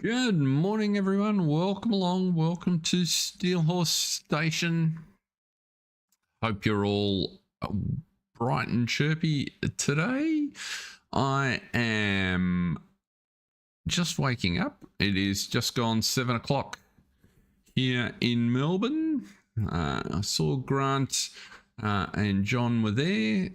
Good morning, everyone. Welcome along. Welcome to Steelhorse Station. Hope you're all bright and chirpy today. I am just waking up. It is just gone 7 o'clock here in Melbourne. I saw Grant and John were there.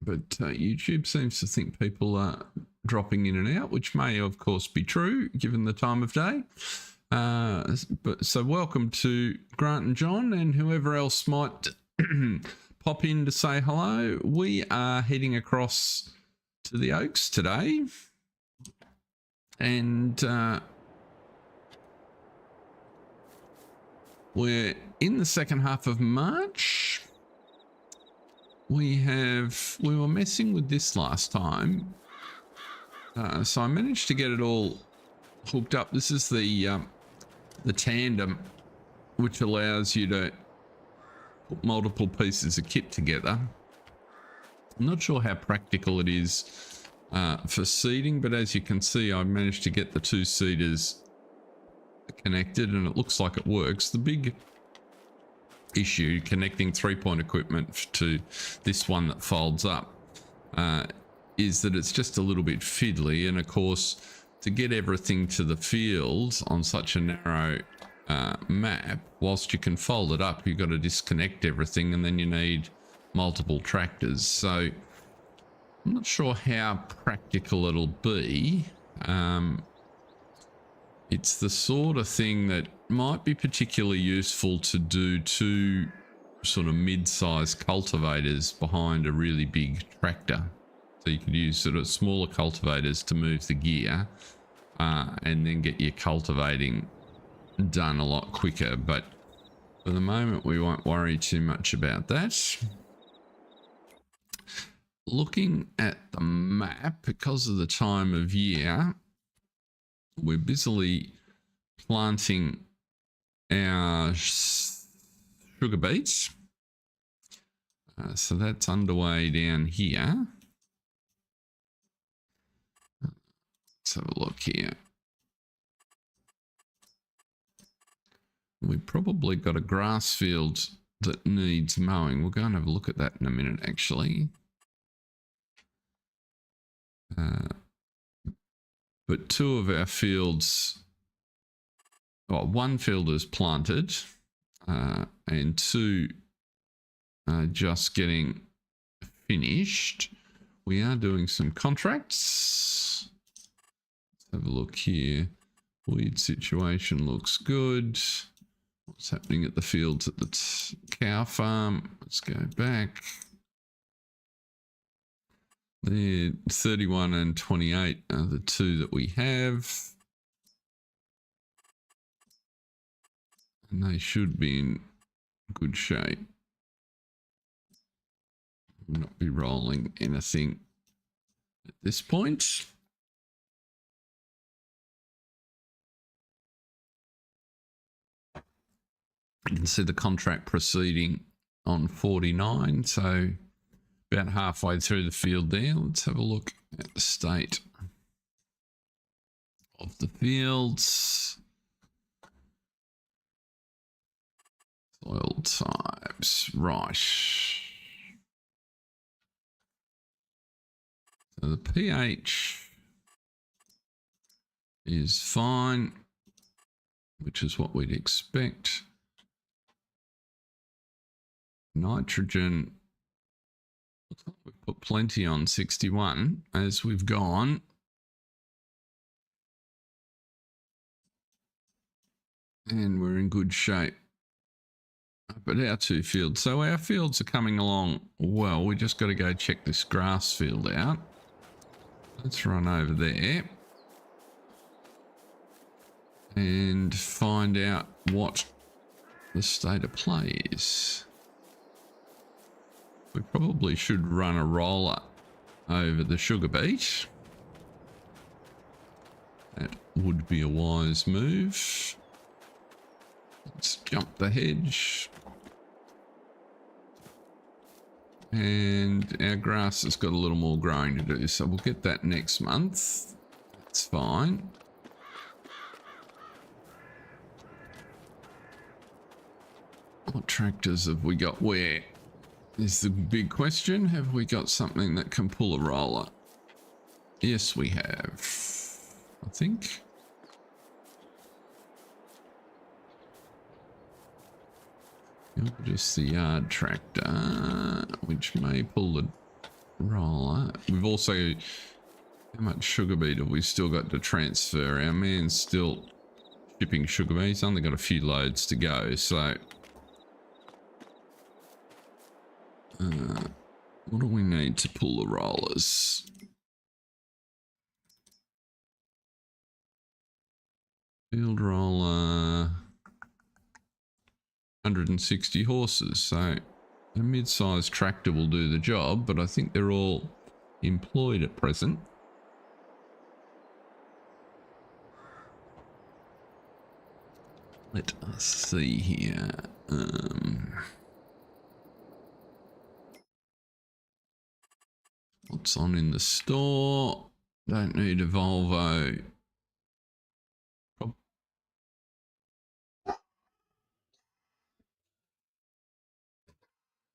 But YouTube seems to think people are dropping in and out, which may of course be true given the time of day. But so welcome to Grant and John and whoever else might pop in to say hello. We are heading across to the Oaks today, and we're in the second half of March. We were messing with this last time, so I managed to get it all hooked up. This is the tandem, which allows you to put multiple pieces of kit together. I'm not sure how practical it is for seating, but as you can see, I managed to get the two seaters connected, and it looks like it works. The big issue connecting 3-point equipment to this one that folds up is that it's just a little bit fiddly, and of course to get everything to the field on such a narrow map, whilst you can fold it up, you've got to disconnect everything, and then you need multiple tractors. So I'm not sure how practical it'll be. It's the sort of thing that might be particularly useful to do two sort of mid-sized cultivators behind a really big tractor. So you could use sort of smaller cultivators to move the gear and then get your cultivating done a lot quicker. But for the moment, we won't worry too much about that. Looking at the map, because of the time of year, we're busily planting our sugar beets. So that's underway down here. Let's have a look here. We've probably got a grass field that needs mowing. We'll go and have a look at that in a minute, actually. But two of our fields, well, one field is planted and two are just getting finished. We are doing some contracts. Let's have a look here. Weed situation looks good. What's happening at the fields at the cow farm? Let's go back. The 31 and 28 are the two that we have. And they should be in good shape. We'll not be rolling anything at this point. You can see the contract proceeding on 49, so about halfway through the field there. Let's have a look at the state of the fields. Soil types, right. So the pH is fine, which is what we'd expect. Nitrogen, we've put plenty on 61 as we've gone. And we're in good shape. But our two fields, so our fields are coming along well. We just got to go check this grass field out. Let's run over there and find out what the state of play is. We probably should run a roller over the sugar beet. That would be a wise move. Let's jump the hedge. And our grass has got a little more growing to do, so we'll get that next month. It's fine. What tractors have we got where? Is the big question. Have we got something that can pull a roller? Yes, we have. I think. Just the yard tractor, which may pull the roller. We've also, how much sugar beet have we still got to transfer? Our man's still shipping sugar beet. He's only got a few loads to go, so what do we need to pull the rollers? Field roller, 160 horses, so a mid-sized tractor will do the job, but I think they're all employed at present. Let us see here. What's on in the store? Don't need a Volvo.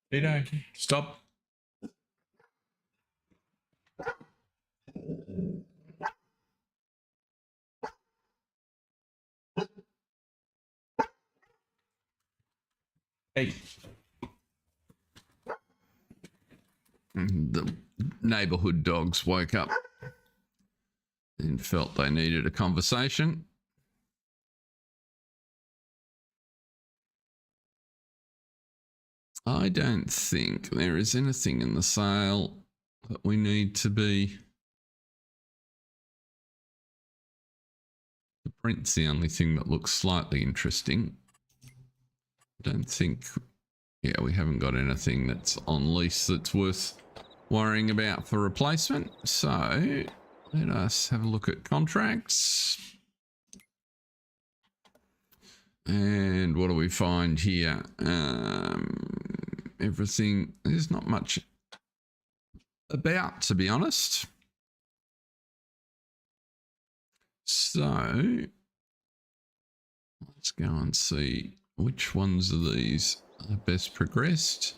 Peter, stop. Hey. The neighborhood dogs woke up and felt they needed a conversation. I don't think there is anything in the sale that we need to be. The print's the only thing that looks slightly interesting. I don't think, yeah, we haven't got anything that's on lease that's worth worrying about for replacement. So let us have a look at contracts. And what do we find here? Everything, there's not much about, to be honest. So let's go and see which ones of these are best progressed.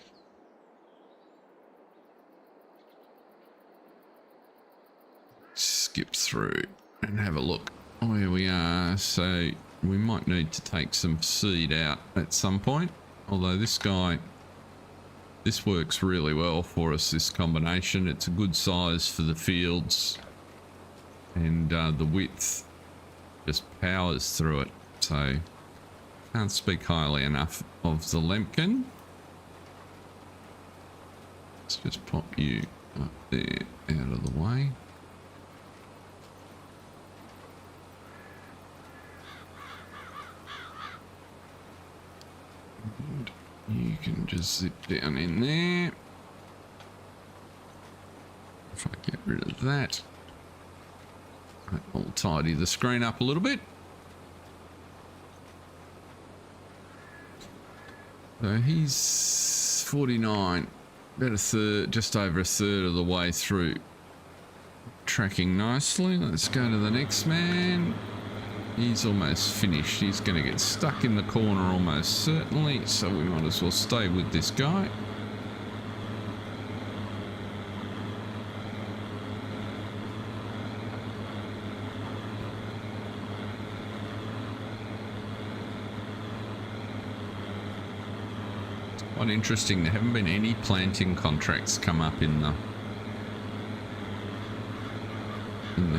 Skip through and have a look where we are. So we might need to take some seed out at some point, although this guy, this works really well for us, this combination. It's a good size for the fields, and the width just powers through it. So can't speak highly enough of the Lemken. Let's just pop you up there out of the way. And you can just zip down in there. If I get rid of that, I'll tidy the screen up a little bit. So he's 49, about a third, just over a third of the way through. Tracking nicely. Let's go to the next man. He's almost finished. He's going to get stuck in the corner almost certainly, so we might as well stay with this guy. It's quite interesting. There haven't been any planting contracts come up in the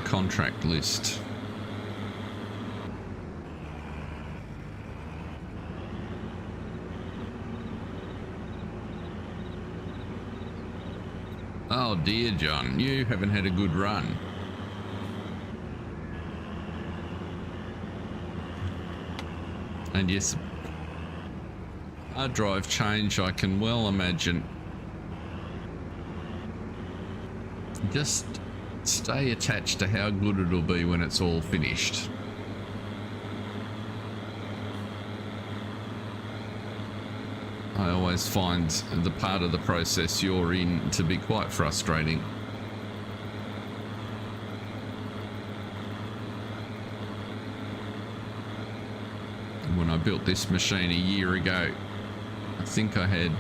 contract list. Oh dear, John, you haven't had a good run. And yes, our drive change, I can well imagine. Just stay attached to how good it'll be when it's all finished. I always find the part of the process you're in to be quite frustrating. built this machine a year ago, I think I had,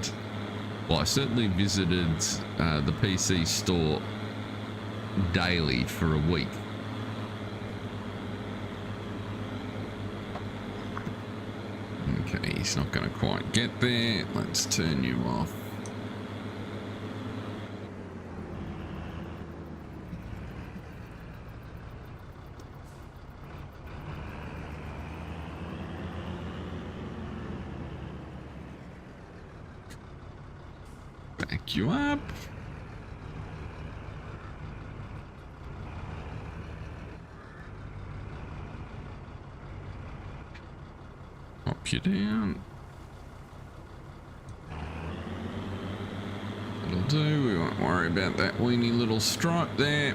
well, I certainly visited the PC store daily for a week. Okay, he's not going to quite get there. Let's turn you off. Back you up. Pop you down. That'll do. We won't worry about that weeny little stripe there.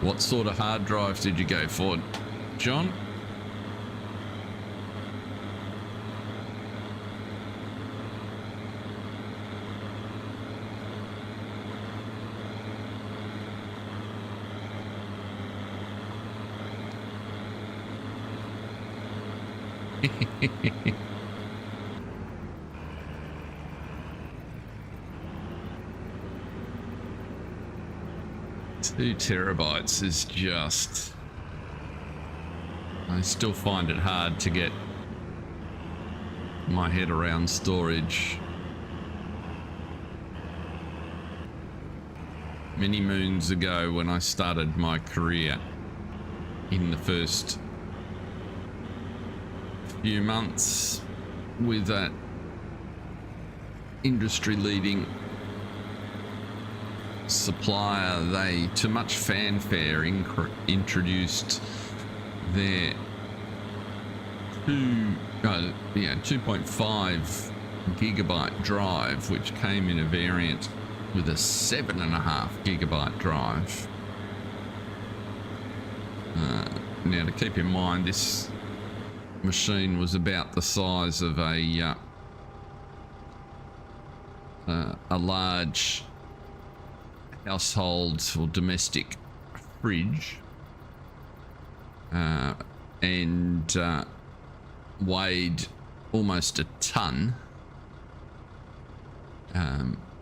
What sort of hard drive did you go for, John? Two terabytes is just... I still find it hard to get my head around storage. Many moons ago, when I started my career, in the first few months with that industry-leading supplier, they, to much fanfare, introduced their 2.5 gigabyte drive, which came in a variant with a 7.5 gigabyte drive. Now, to keep in mind, this machine was about the size of a large household or domestic fridge, and weighed almost a ton,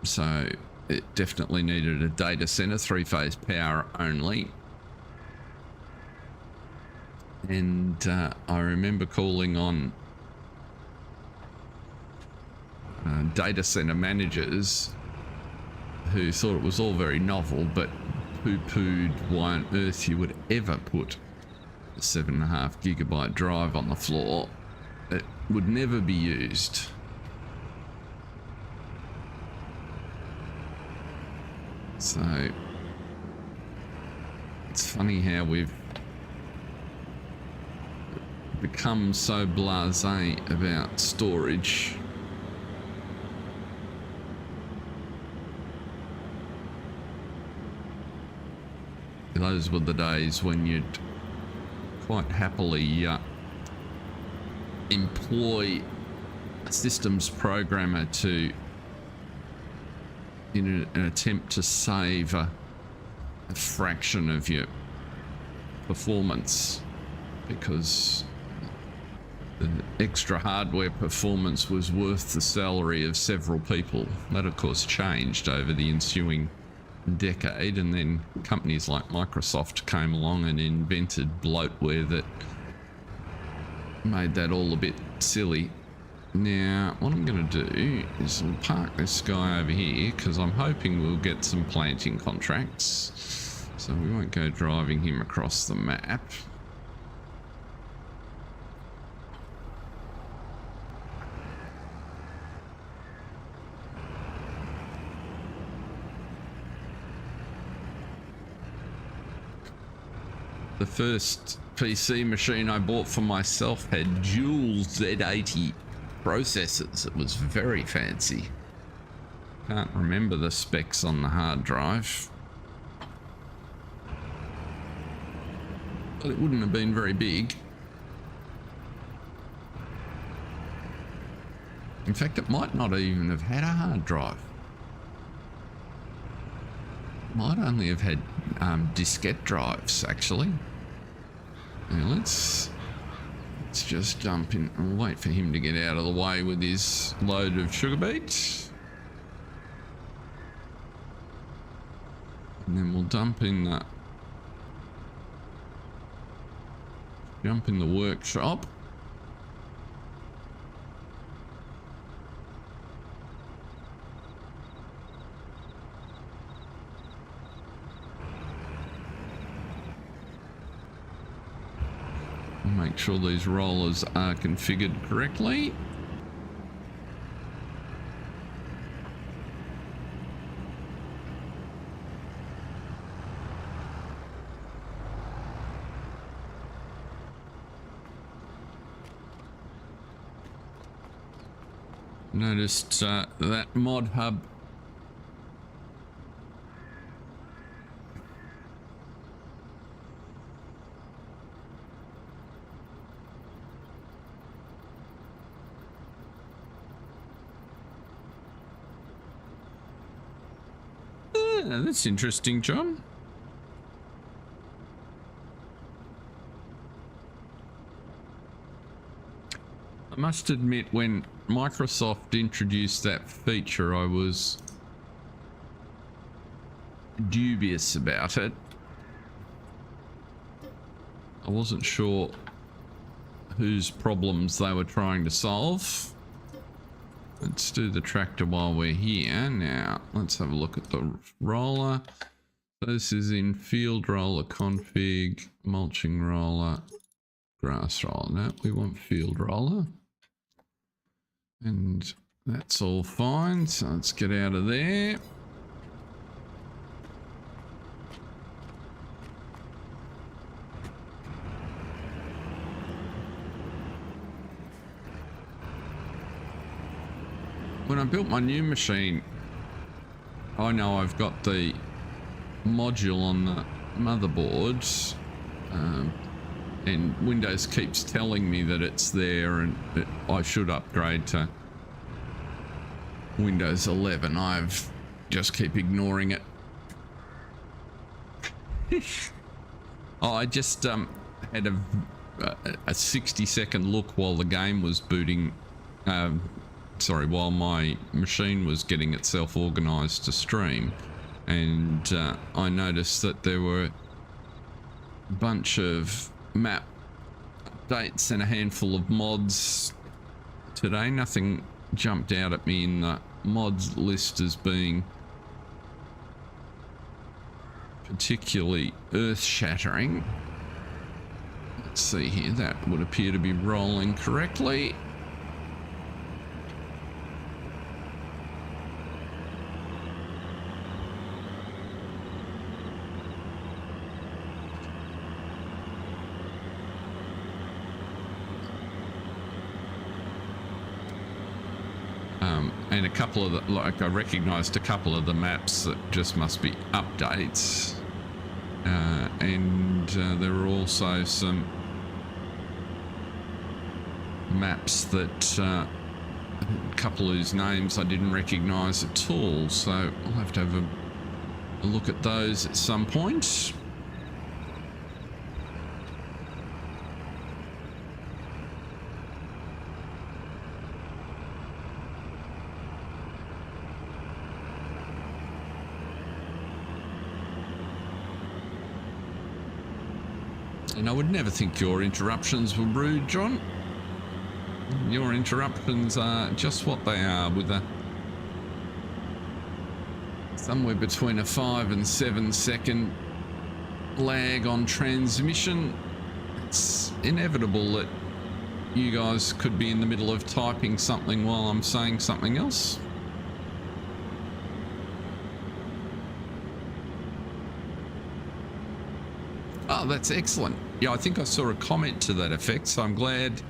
so it definitely needed a data center, 3-phase power only. And I remember calling on data center managers who thought it was all very novel, but poo-pooed why on earth you would ever put a 7.5 gigabyte drive on the floor. It would never be used. So it's funny how we've become so blasé about storage. Those were the days when you'd quite happily employ a systems programmer to, in an attempt to save a fraction of your performance, because the extra hardware performance was worth the salary of several people. That, of course, changed over the ensuing decade, and then companies like Microsoft came along and invented bloatware that made that all a bit silly. Now, what I'm going to do is I'll park this guy over here, because I'm hoping we'll get some planting contracts, so we won't go driving him across the map. The first PC machine I bought for myself had dual Z80 processors. It was very fancy. Can't remember the specs on the hard drive, but it wouldn't have been very big. In fact, it might not even have had a hard drive. Might only have had diskette drives, actually. Now let's just jump in and wait for him to get out of the way with his load of sugar beets. And then we'll jump in the workshop. Make sure these rollers are configured correctly. Noticed that mod hub that's interesting, John. I must admit, when Microsoft introduced that feature, I was dubious about it. I wasn't sure whose problems they were trying to solve. Let's do the tractor while we're here. Now, let's have a look at the roller. This is in field roller config, mulching roller, grass roller. No, we want field roller. And that's all fine. So let's get out of there. When I built my new machine, I know I've got the module on the motherboard, and Windows keeps telling me that it's there and that I should upgrade to Windows 11. I've just keep ignoring it. I just had a 60-second look while the game was booting. While my machine was getting itself organized to stream, and I noticed that there were a bunch of map updates and a handful of mods today. Nothing jumped out at me in the mods list as being particularly earth-shattering. Let's see here, that would appear to be rolling correctly. And a couple of the, like, I recognized a couple of the maps that just must be updates, and there are also some maps that a couple whose names I didn't recognize at all, so I'll have to have a look at those at some point. And I would never think your interruptions were rude, John. Your interruptions are just what they are, with a somewhere between a 5 and 7 second lag on transmission. It's inevitable that you guys could be in the middle of typing something while I'm saying something else. Oh, that's excellent. Yeah, I think I saw a comment to that effect, so I'm glad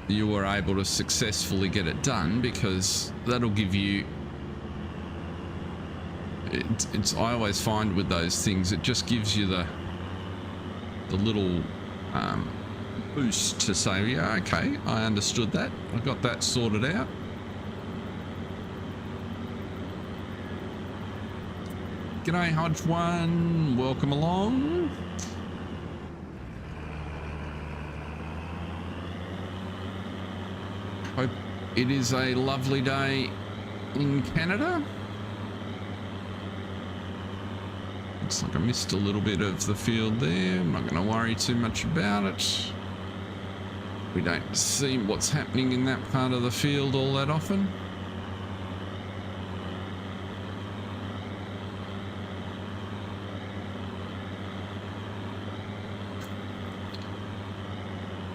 you were able to successfully get it done, because that'll give you... I always find with those things, it just gives you the little boost to say, yeah, okay, I understood that. I got that sorted out. G'day, Hodge One. Welcome along. Hope it is a lovely day in Canada. Looks like I missed a little bit of the field there. I'm not going to worry too much about it. We don't see what's happening in that part of the field all that often.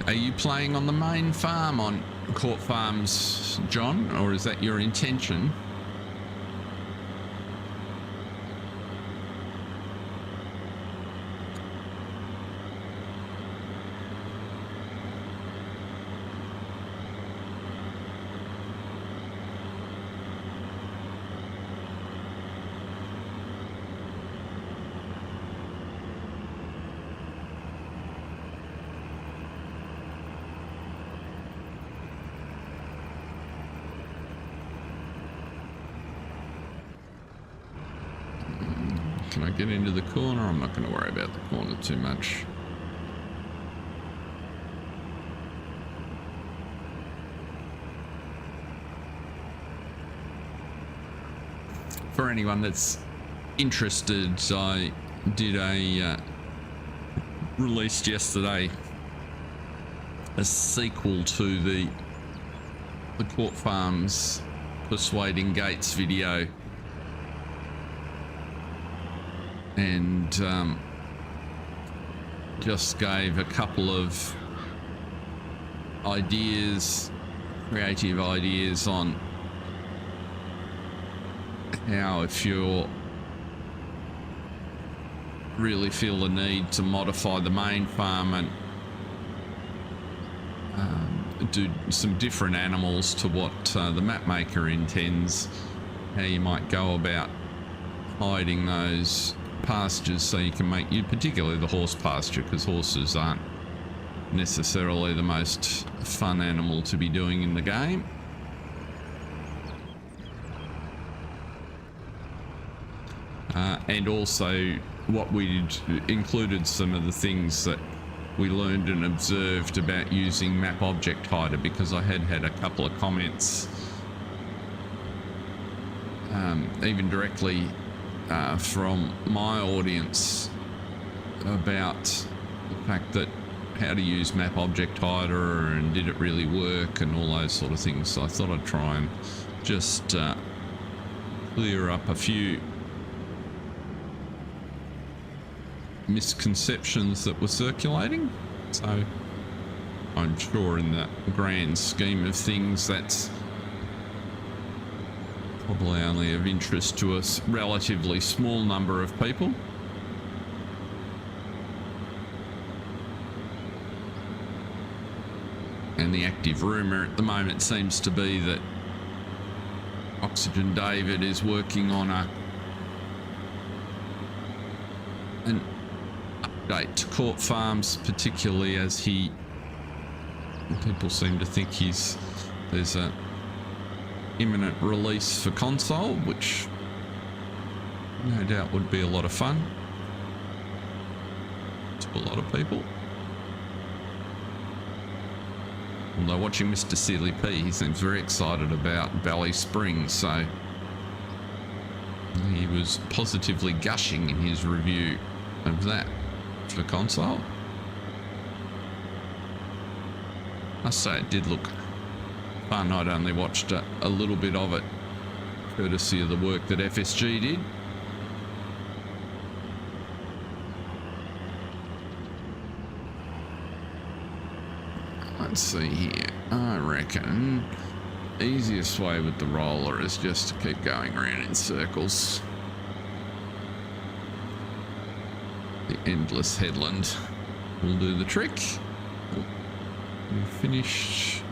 Are you playing on the main farm on Court Farms, John, or is that your intention? Can I get into the corner? I'm not going to worry about the corner too much. For anyone that's interested, I did a released yesterday a sequel to the Court Farms Persuading Gates video. And just gave a couple of ideas, creative ideas on how, if you really feel the need to modify the main farm and do some different animals to what the map maker intends, how you might go about hiding those pastures so you can make you, particularly the horse pasture, because horses aren't necessarily the most fun animal to be doing in the game. And also what we included some of the things that we learned and observed about using map object hider, because I had a couple of comments even directly from my audience about the fact that how to use map object hider and did it really work and all those sort of things. So I thought I'd try and just clear up a few misconceptions that were circulating. So I'm sure in the grand scheme of things that's probably only of interest to a relatively small number of people. And the active rumour at the moment seems to be that Oxygen David is working on an update to Court Farms, particularly as people seem to think there's a imminent release for console, which no doubt would be a lot of fun to a lot of people. Although watching Mr. Sealy P, he seems very excited about Valley Springs, so he was positively gushing in his review of that for console. I must say it did look fun. I'd only watched a little bit of it courtesy of the work that FSG did. Let's see here. I reckon the easiest way with the roller is just to keep going around in circles. The endless headland will do the trick. We've finished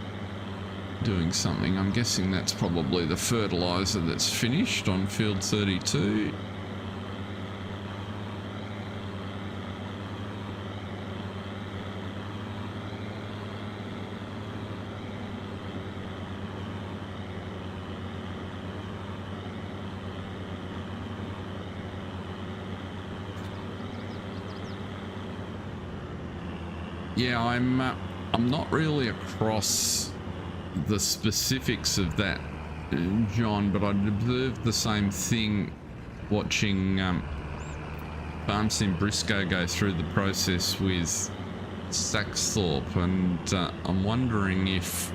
doing something. I'm guessing that's probably the fertilizer that's finished on field 32. Yeah, I'm not really across the specifics of that, John, but I'd observed the same thing watching Farm Sim Brisco go through the process with Saxthorpe, and I'm wondering if,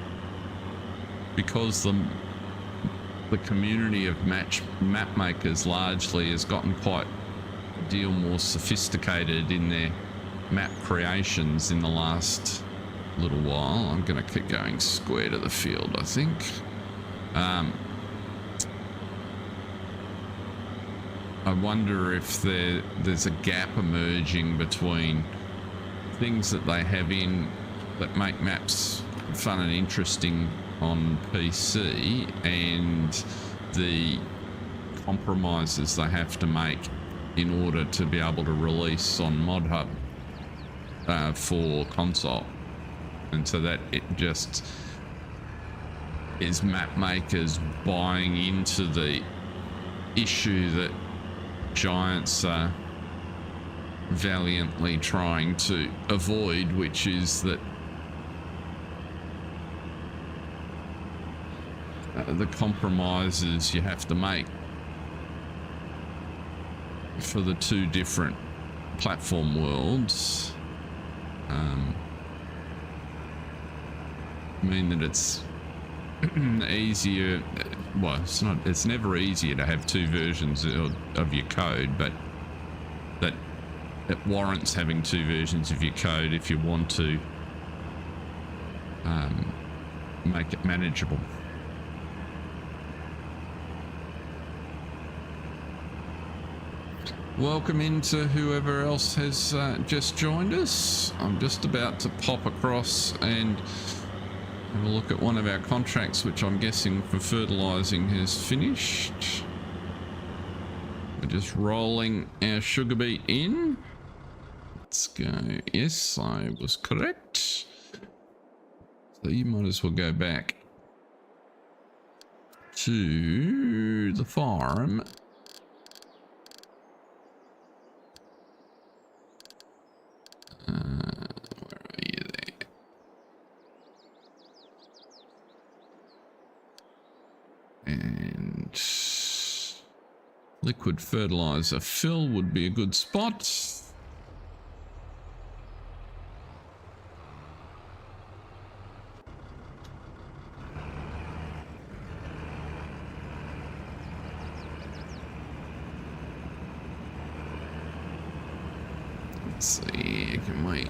because the community of map makers largely has gotten quite a deal more sophisticated in their map creations in the last little while. I'm going to keep going square to the field, I think. I wonder if there's a gap emerging between things that they have in that make maps fun and interesting on PC and the compromises they have to make in order to be able to release on ModHub for console. And so that it just is map makers buying into the issue that Giants are valiantly trying to avoid, which is that the compromises you have to make for the two different platform worlds mean that it's easier. Well, it's never easier to have two versions of your code, but that it warrants having two versions of your code if you want to make it manageable. Welcome into whoever else has just joined us. I'm just about to pop across and have a look at one of our contracts, which I'm guessing for fertilizing has finished. We're just rolling our sugar beet in. Let's go. Yes, I was correct. So you might as well go back to the farm. Where are you there? And liquid fertilizer fill would be a good spot. Let's see, can we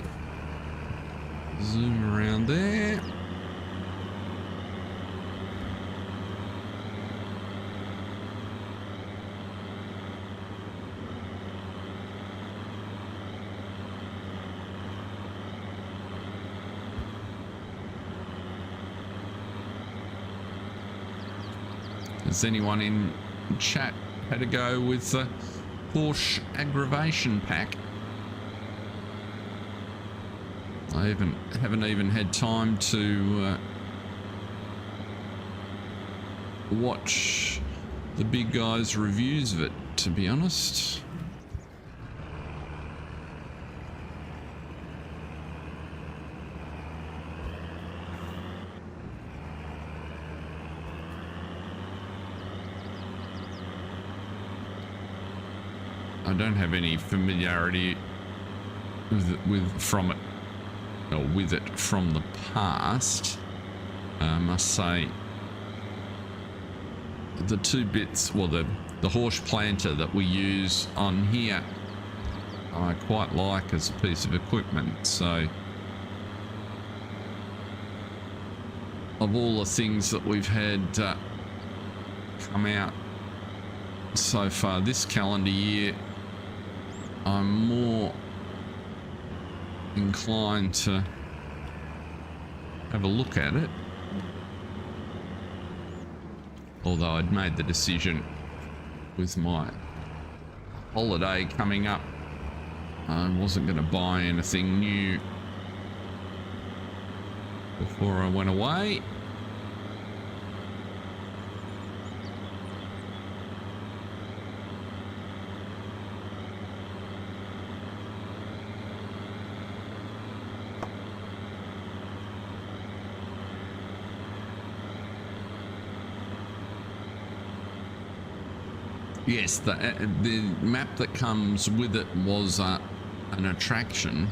zoom around there? Has anyone in chat had a go with the Porsche aggravation pack? I haven't even had time to watch the big guys' reviews of it, to be honest. I don't have any familiarity with it from the past. I must say the two bits, well, the horse planter that we use on here, I quite like as a piece of equipment. So of all the things that we've had come out so far this calendar year, I'm more inclined to have a look at it. Although I'd made the decision with my holiday coming up, I wasn't going to buy anything new before I went away. Yes, the map that comes with it was an attraction,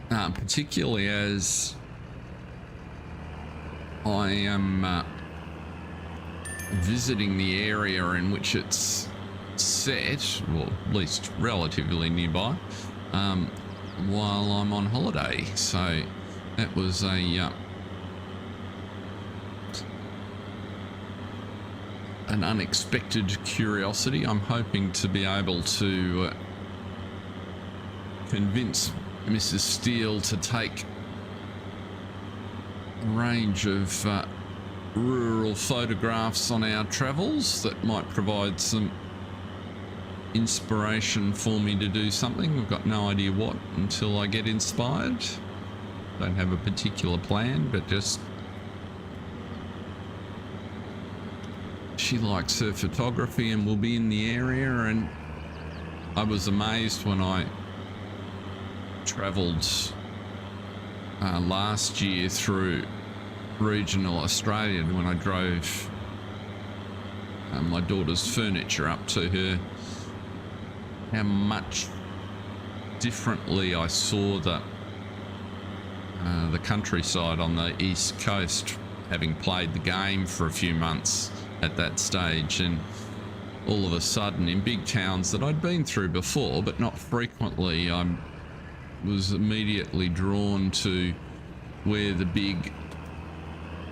particularly as I am visiting the area in which it's set, or at least relatively nearby, while I'm on holiday. So that was an unexpected curiosity. I'm hoping to be able to convince Mrs. Steele to take a range of rural photographs on our travels that might provide some inspiration for me to do something. I've got no idea what until I get inspired. Don't have a particular plan, but just she likes her photography and will be in the area. And I was amazed when I travelled last year through regional Australia, when I drove my daughter's furniture up to her, how much differently I saw the countryside on the east coast, having played the game for a few months at that stage. And all of a sudden, in big towns that I'd been through before but not frequently, I was immediately drawn to where the big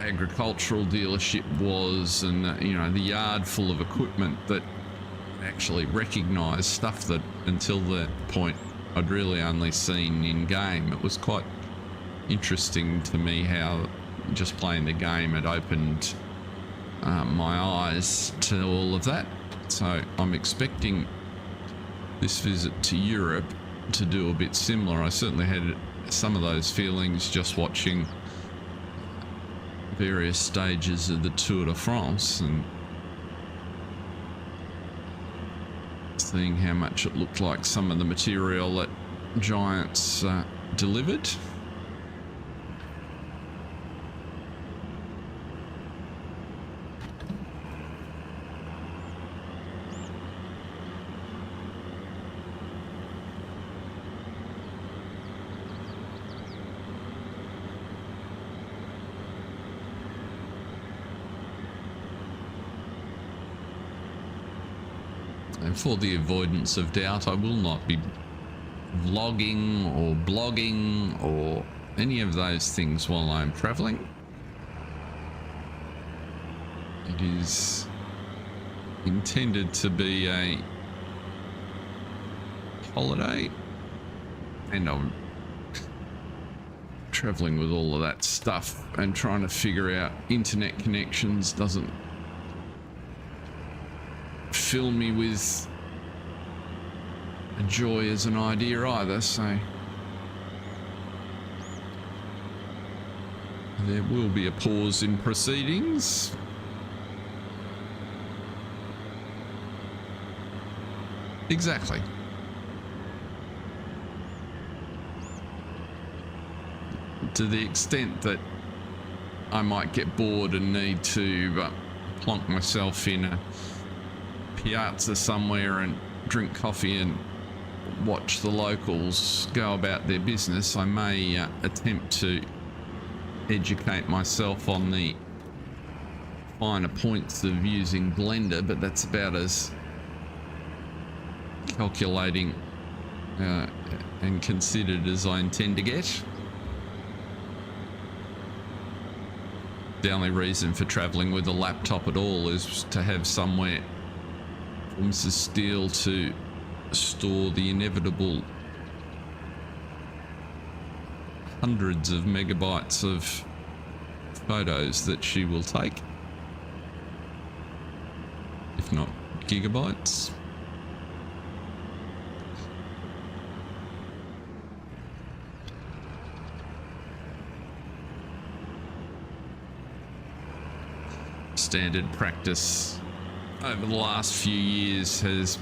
agricultural dealership was, and the yard full of equipment that actually recognized stuff that until that point I'd really only seen in game. It was quite interesting to me how just playing the game had opened my eyes to all of that. So I'm expecting this visit to Europe to do a bit similar. I certainly had some of those feelings just watching various stages of the Tour de France and seeing how much it looked like some of the material that Giants delivered. And for the avoidance of doubt, I will not be vlogging or blogging or any of those things while I'm traveling. It is intended to be a holiday, and I'm traveling with all of that stuff and trying to figure out internet connections doesn't fill me with a joy as an idea either. So there will be a pause in proceedings. Exactly. To the extent that I might get bored and need to plonk myself in a piazza somewhere and drink coffee and watch the locals go about their business, I may attempt to educate myself on the finer points of using Blender, but that's about as calculating and considered as I intend to get. The only reason for traveling with a laptop at all is to have somewhere for Mrs. Steele to store the inevitable hundreds of megabytes of photos that she will take, if not gigabytes. Standard practice over the last few years has,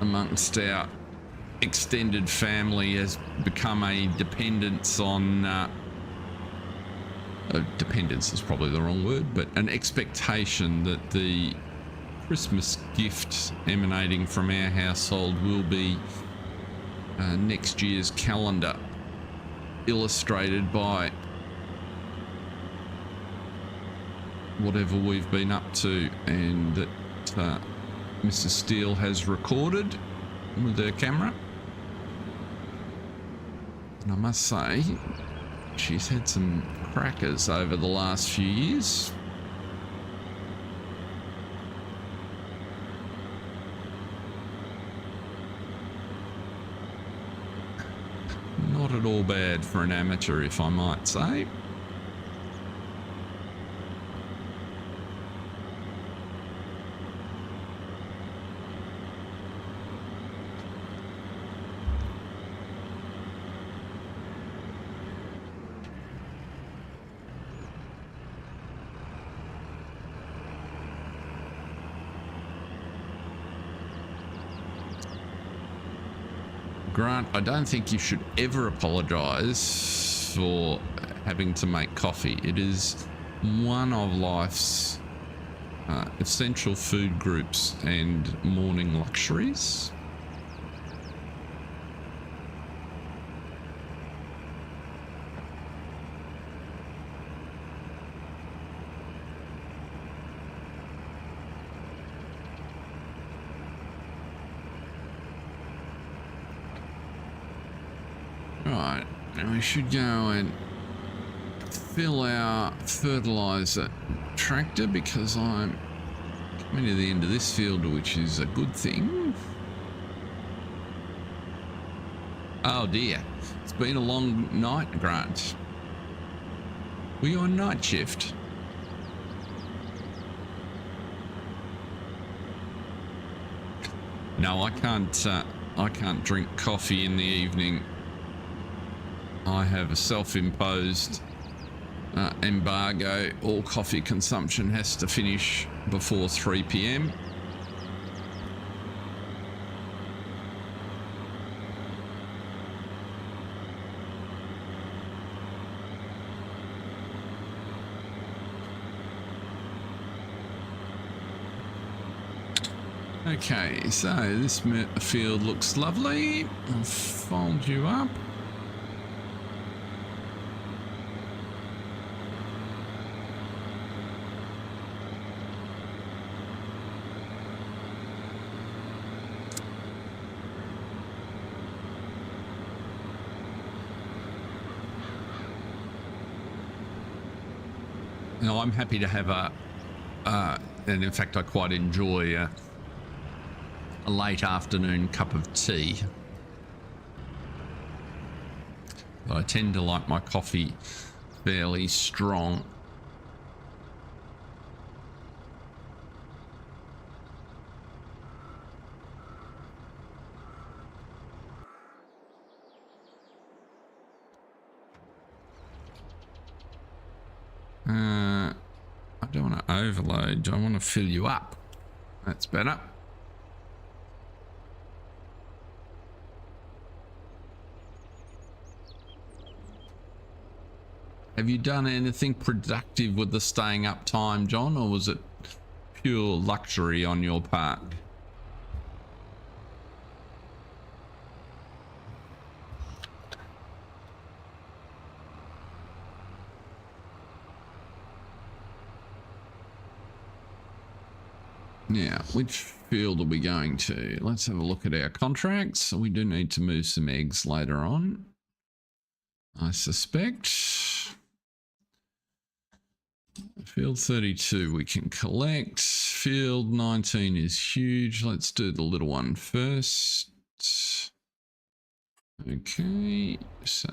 amongst our extended family, has become a dependence on dependence is probably the wrong word, but an expectation that the Christmas gift emanating from our household will be next year's calendar, illustrated by whatever we've been up to, and that Mrs. Steele has recorded with her camera. And I must say, she's had some crackers over the last few years. Not at all bad for an amateur, if I might say. Grant, I don't think you should ever apologise for having to make coffee. It is one of life's essential food groups and morning luxuries. Right, and we should go and fill our fertilizer tractor, because I'm coming to the end of this field, which is a good thing. Oh dear, it's been a long night, Grant. Were you on night shift? No, I can't drink coffee in the evening. I have a self-imposed embargo. All coffee consumption has to finish before 3 p.m. Okay, so this field looks lovely. I'll fold you up. Now, I'm happy to have and in fact I quite enjoy a late afternoon cup of tea. But I tend to like my coffee fairly strong. I don't want to overload, I want to fill you up. That's better. Have you done anything productive with the staying up time, John, or was it pure luxury on your part? Now, which field are we going to? Let's have a look at our contracts. We do need to move some eggs later on, I suspect. Field 32 we can collect. Field 19 is huge. Let's do the little one first. Okay, so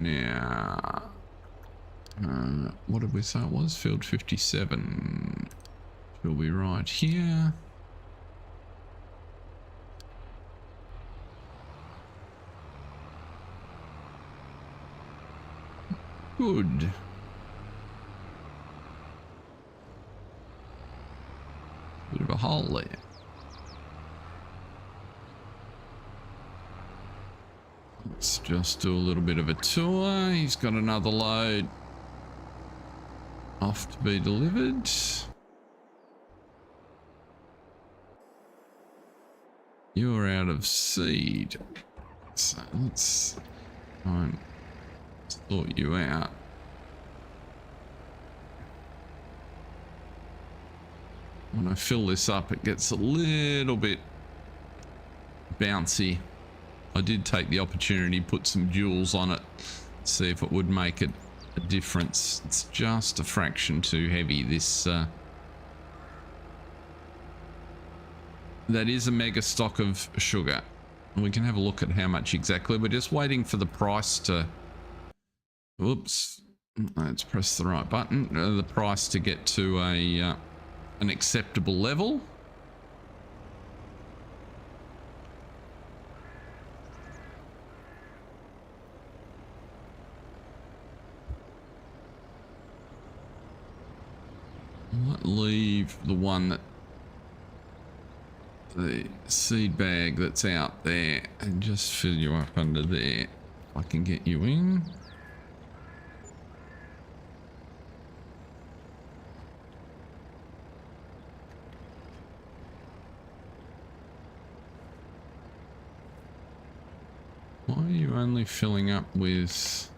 now, what did we say it was? Field 57 will be right here. Good. Bit of a hole there. just do a little bit of a tour. He's got another load off to be delivered. You're out of seed. So let's try and sort you out. When I fill this up, it gets a little bit bouncy. I did take the opportunity, put some jewels on it, see if it would make it a difference. It's just a fraction too heavy. This that is a mega stock of sugar. And we can have a look at how much exactly. We're just waiting for the price to... Whoops. Let's press the right button. The price to get to a an acceptable level. Might leave the one that... the seed bag that's out there and just fill you up under there. If I can get you in. Why are you only filling up with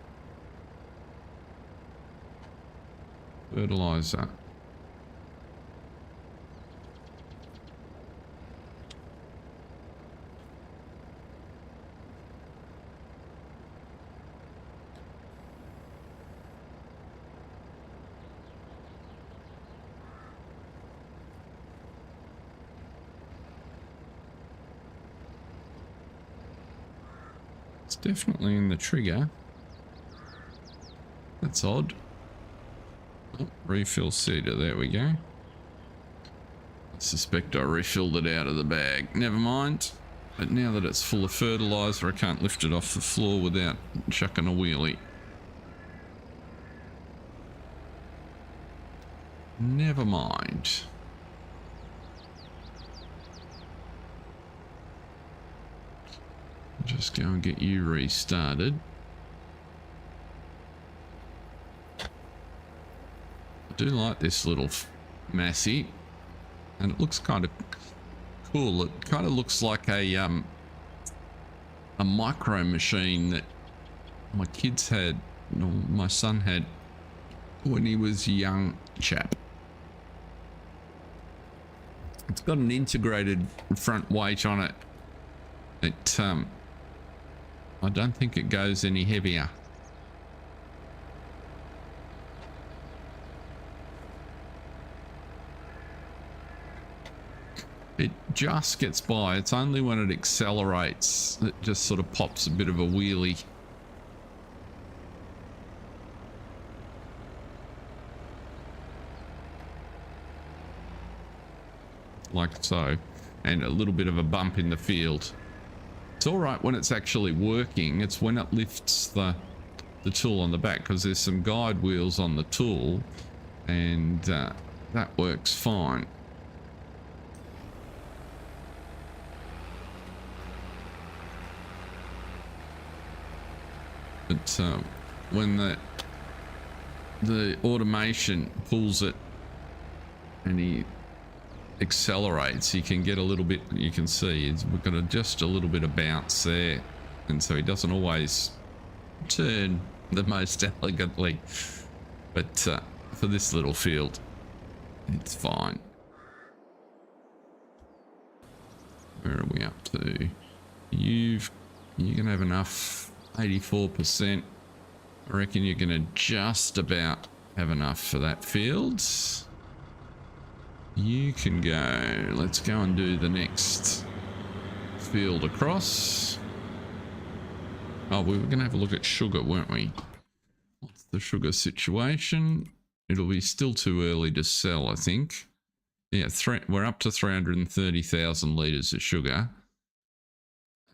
fertilizer? Definitely in the trigger. That's odd. Oh, refill seeder, there we go. I suspect I refilled it out of the bag. Never mind. But now that it's full of fertilizer, I can't lift it off the floor without chucking a wheelie. Never mind. Just go and get you restarted. I do like this little Massey, and it looks kind of cool. It kind of looks like a micro machine that my kids had, no, my son had when he was a young chap. It's got an integrated front weight on it. It I don't think it goes any heavier. It just gets by. It's only when it accelerates it just sort of pops a bit of a wheelie. Like so. And a little bit of a bump in the field. It's all right when it's actually working. It's when it lifts the tool on the back, because there's some guide wheels on the tool, and that works fine. But when the automation pulls it and he accelerates, you can get a little bit, you can see we've got just a little bit of bounce there, and so he doesn't always turn the most elegantly, but for this little field it's fine. Where are we up to? You're gonna have enough, 84%. I reckon you're gonna just about have enough for that field. You can go. Let's go and do the next field across. Oh, we were going to have a look at sugar, weren't we? What's the sugar situation? It'll be still too early to sell, I think. Yeah, we're up to 330,000 litres of sugar.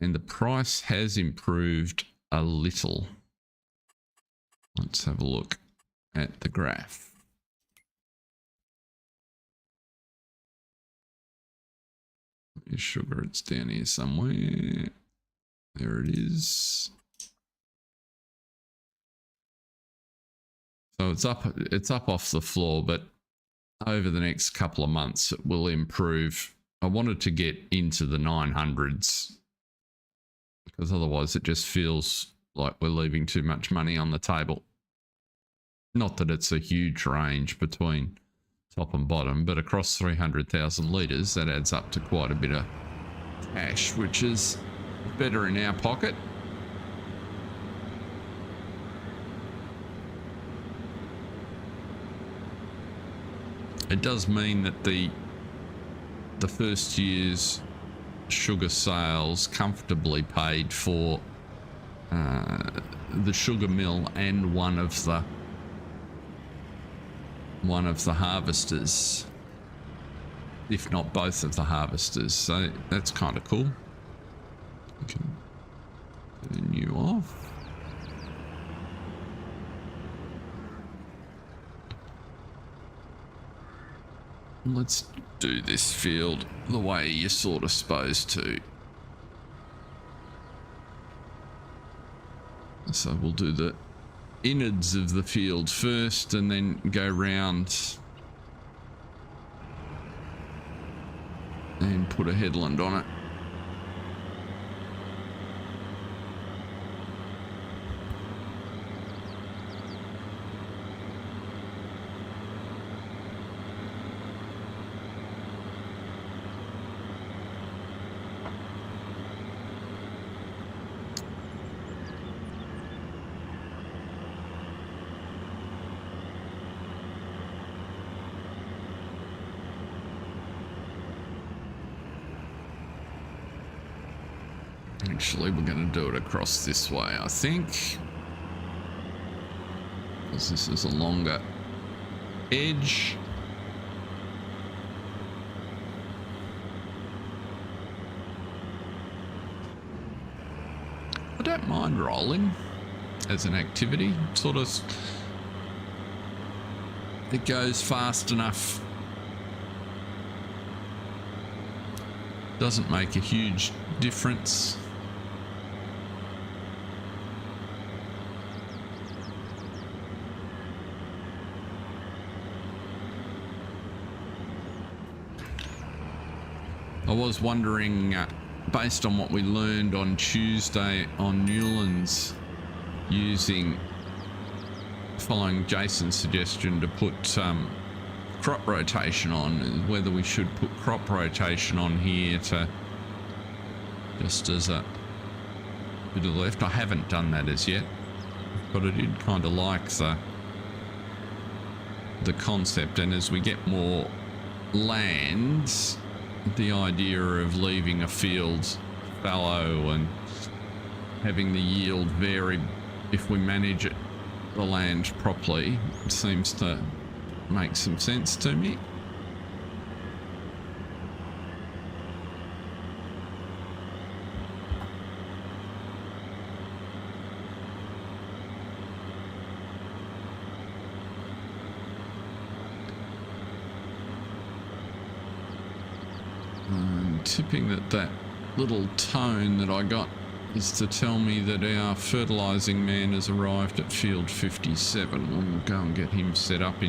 And the price has improved a little. Let's have a look at the graph. Sugar, it's down here somewhere. There it is. So it's up off the floor, but over the next couple of months it will improve. I wanted to get into the 900s because otherwise it just feels like we're leaving too much money on the table. Not that it's a huge range between top and bottom, but across 300,000 litres, that adds up to quite a bit of cash, which is better in our pocket. It does mean that the first year's sugar sales comfortably paid for the sugar mill and one of the harvesters, if not both of the harvesters. So that's kind of cool. We can turn you off. Let's do this field the way you're sort of supposed to. So we'll do the innards of the field first and then go round and put a headland on it. Actually, we're going to do it across this way, I think, because this is a longer edge. I don't mind rolling as an activity. Sort of, it goes fast enough. Doesn't make a huge difference. I was wondering, based on what we learned on Tuesday on Newlands, following Jason's suggestion to put crop rotation on, whether we should put crop rotation on here to just as a bit of left. I haven't done that as yet, but I did kind of like the concept, and as we get more land, the idea of leaving a field fallow and having the yield vary if we manage the land properly seems to make some sense to me. I'm tipping that little tone that I got is to tell me that our fertilizing man has arrived at field 57. We'll go and get him set up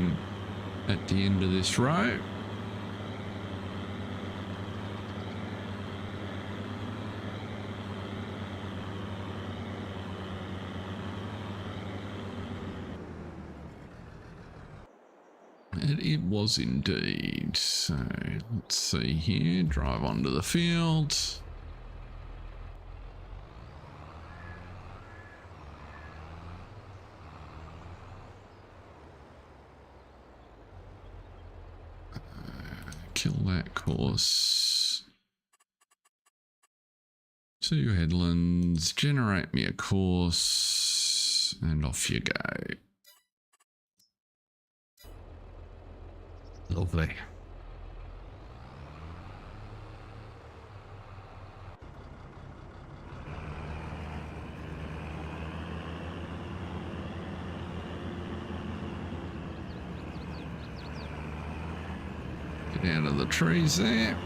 at the end of this row. It was indeed. So let's see here. Drive onto the field. Kill that course. 2 headlands. Generate me a course. And off you go. Lovely. Get out of the trees there.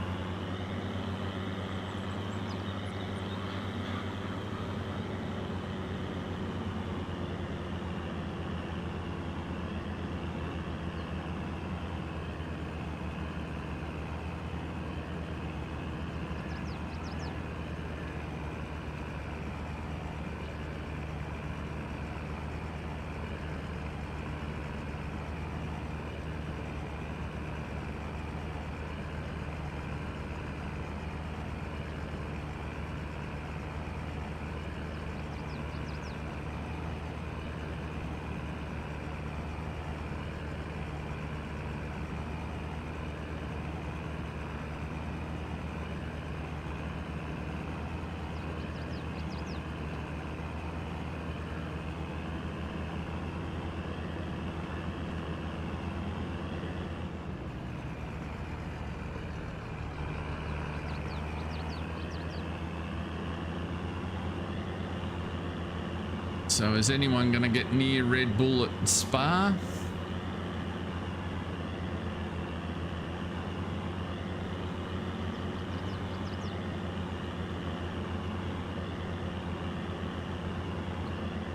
So is anyone going to get near Red Bull at Spa?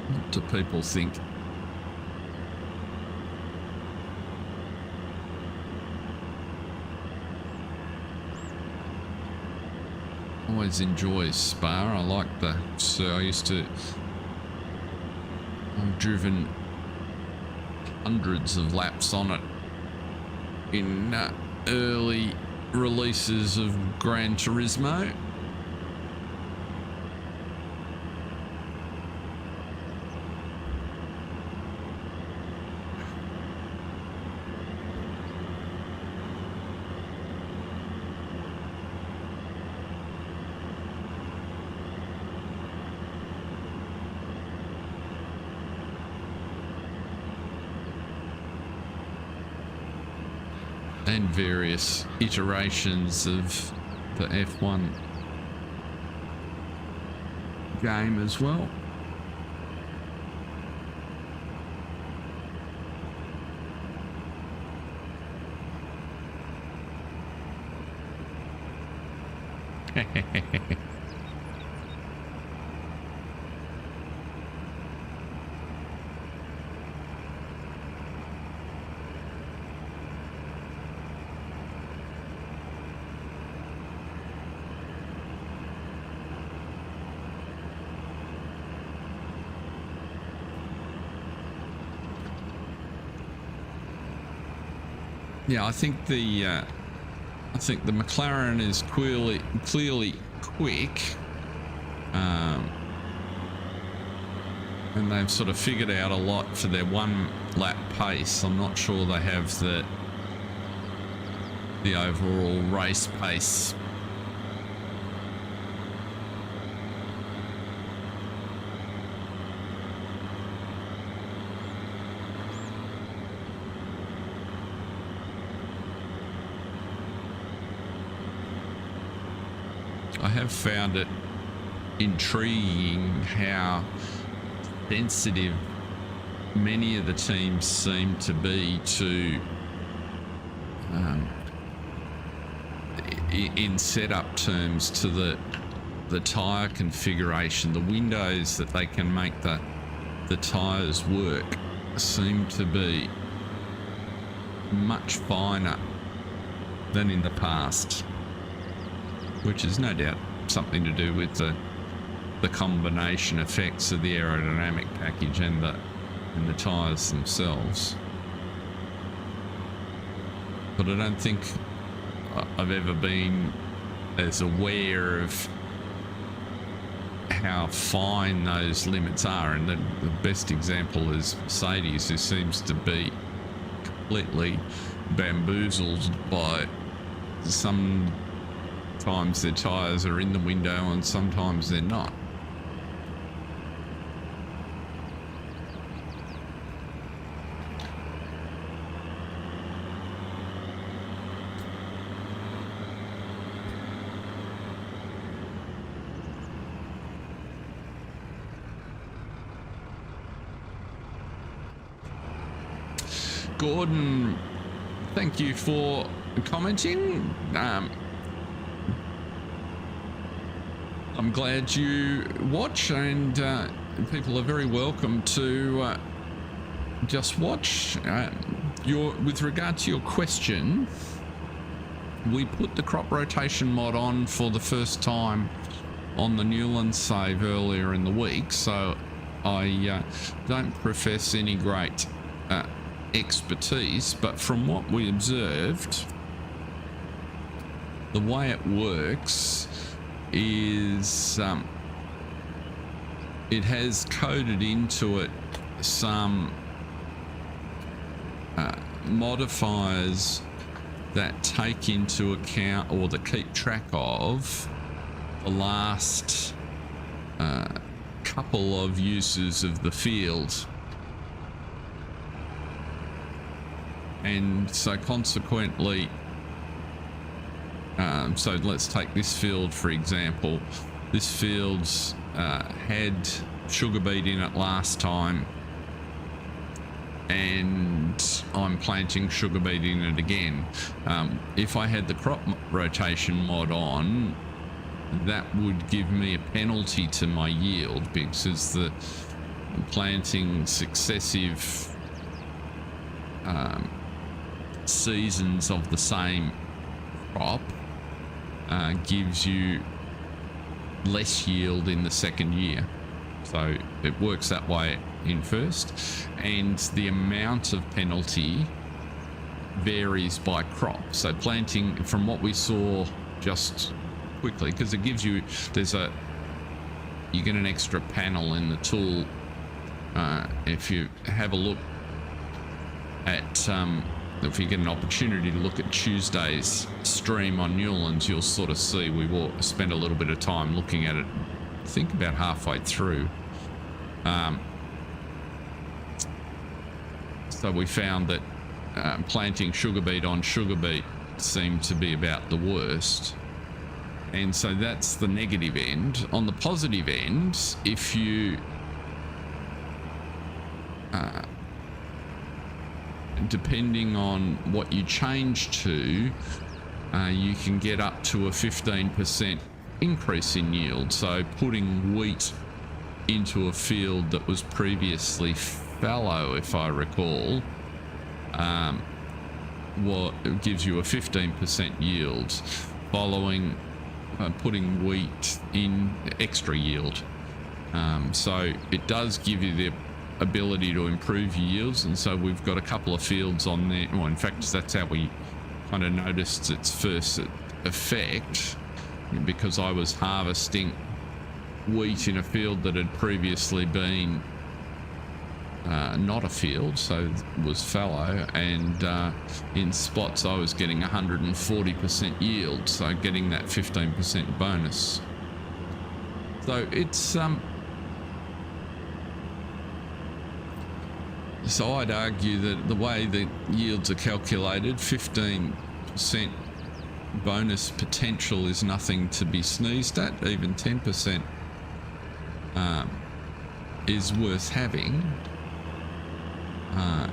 What do people think? Always enjoy Spa. I like I've driven hundreds of laps on it in early releases of Gran Turismo. And various iterations of the F1 game as well. Yeah, I think the McLaren is clearly quick, and they've sort of figured out a lot for their one lap pace. I'm not sure they have the overall race pace. I have found it intriguing how sensitive many of the teams seem to be to in setup terms to the tire configuration. The windows that they can make the tires work seem to be much finer than in the past, which is no doubt something to do with the combination effects of the aerodynamic package and the tyres themselves. But I don't think I've ever been as aware of how fine those limits are, and the best example is Mercedes, who seems to be completely bamboozled by sometimes their tyres are in the window and sometimes they're not. Gordon, thank you for commenting. I'm glad you watch, and people are very welcome to just watch. With regard to your question, we put the crop rotation mod on for the first time on the Newland save earlier in the week, so I don't profess any great expertise, but from what we observed, the way it works is it has coded into it some modifiers that take into account, or that keep track of, the last couple of uses of the field. And so consequently, so let's take this field for example. This field's had sugar beet in it last time, and I'm planting sugar beet in it again. If I had the crop rotation mod on, that would give me a penalty to my yield, because the planting successive seasons of the same crop gives you less yield in the second year. So it works that way in first, and the amount of penalty varies by crop. So planting, from what we saw just quickly, because it gives you, you get an extra panel in the tool. If you have a look at if you get an opportunity to look at Tuesday's stream on Newlands, you'll sort of see we will spend a little bit of time looking at it, I think about halfway through. So we found that planting sugar beet on sugar beet seemed to be about the worst. And so that's the negative end. On the positive end, if you depending on what you change to, you can get up to a 15% increase in yield. So putting wheat into a field that was previously fallow, if I recall, it gives you a 15% yield. Following putting wheat in extra yield. So it does give you the ability to improve your yields, and so we've got a couple of fields on there. Well, in fact, that's how we kind of noticed its first effect, because I was harvesting wheat in a field that had previously been not a field, so it was fallow, and in spots I was getting 140% yield, so getting that 15% bonus. So it's so I'd argue that the way the yields are calculated, 15% bonus potential is nothing to be sneezed at. Even 10% is worth having.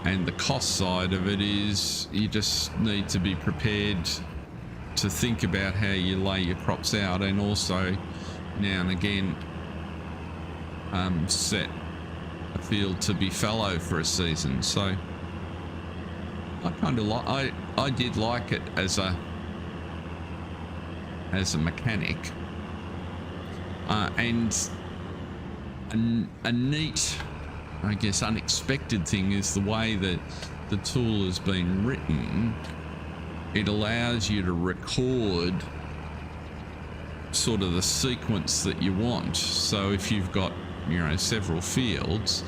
And the cost side of it is you just need to be prepared to think about how you lay your crops out, and also now and again set a field to be fallow for a season. So I kind of like, I did like it as a mechanic, and a neat, I guess, unexpected thing is the way that the tool has been written. It allows you to record sort of the sequence that you want. So if you've got, you know, several fields,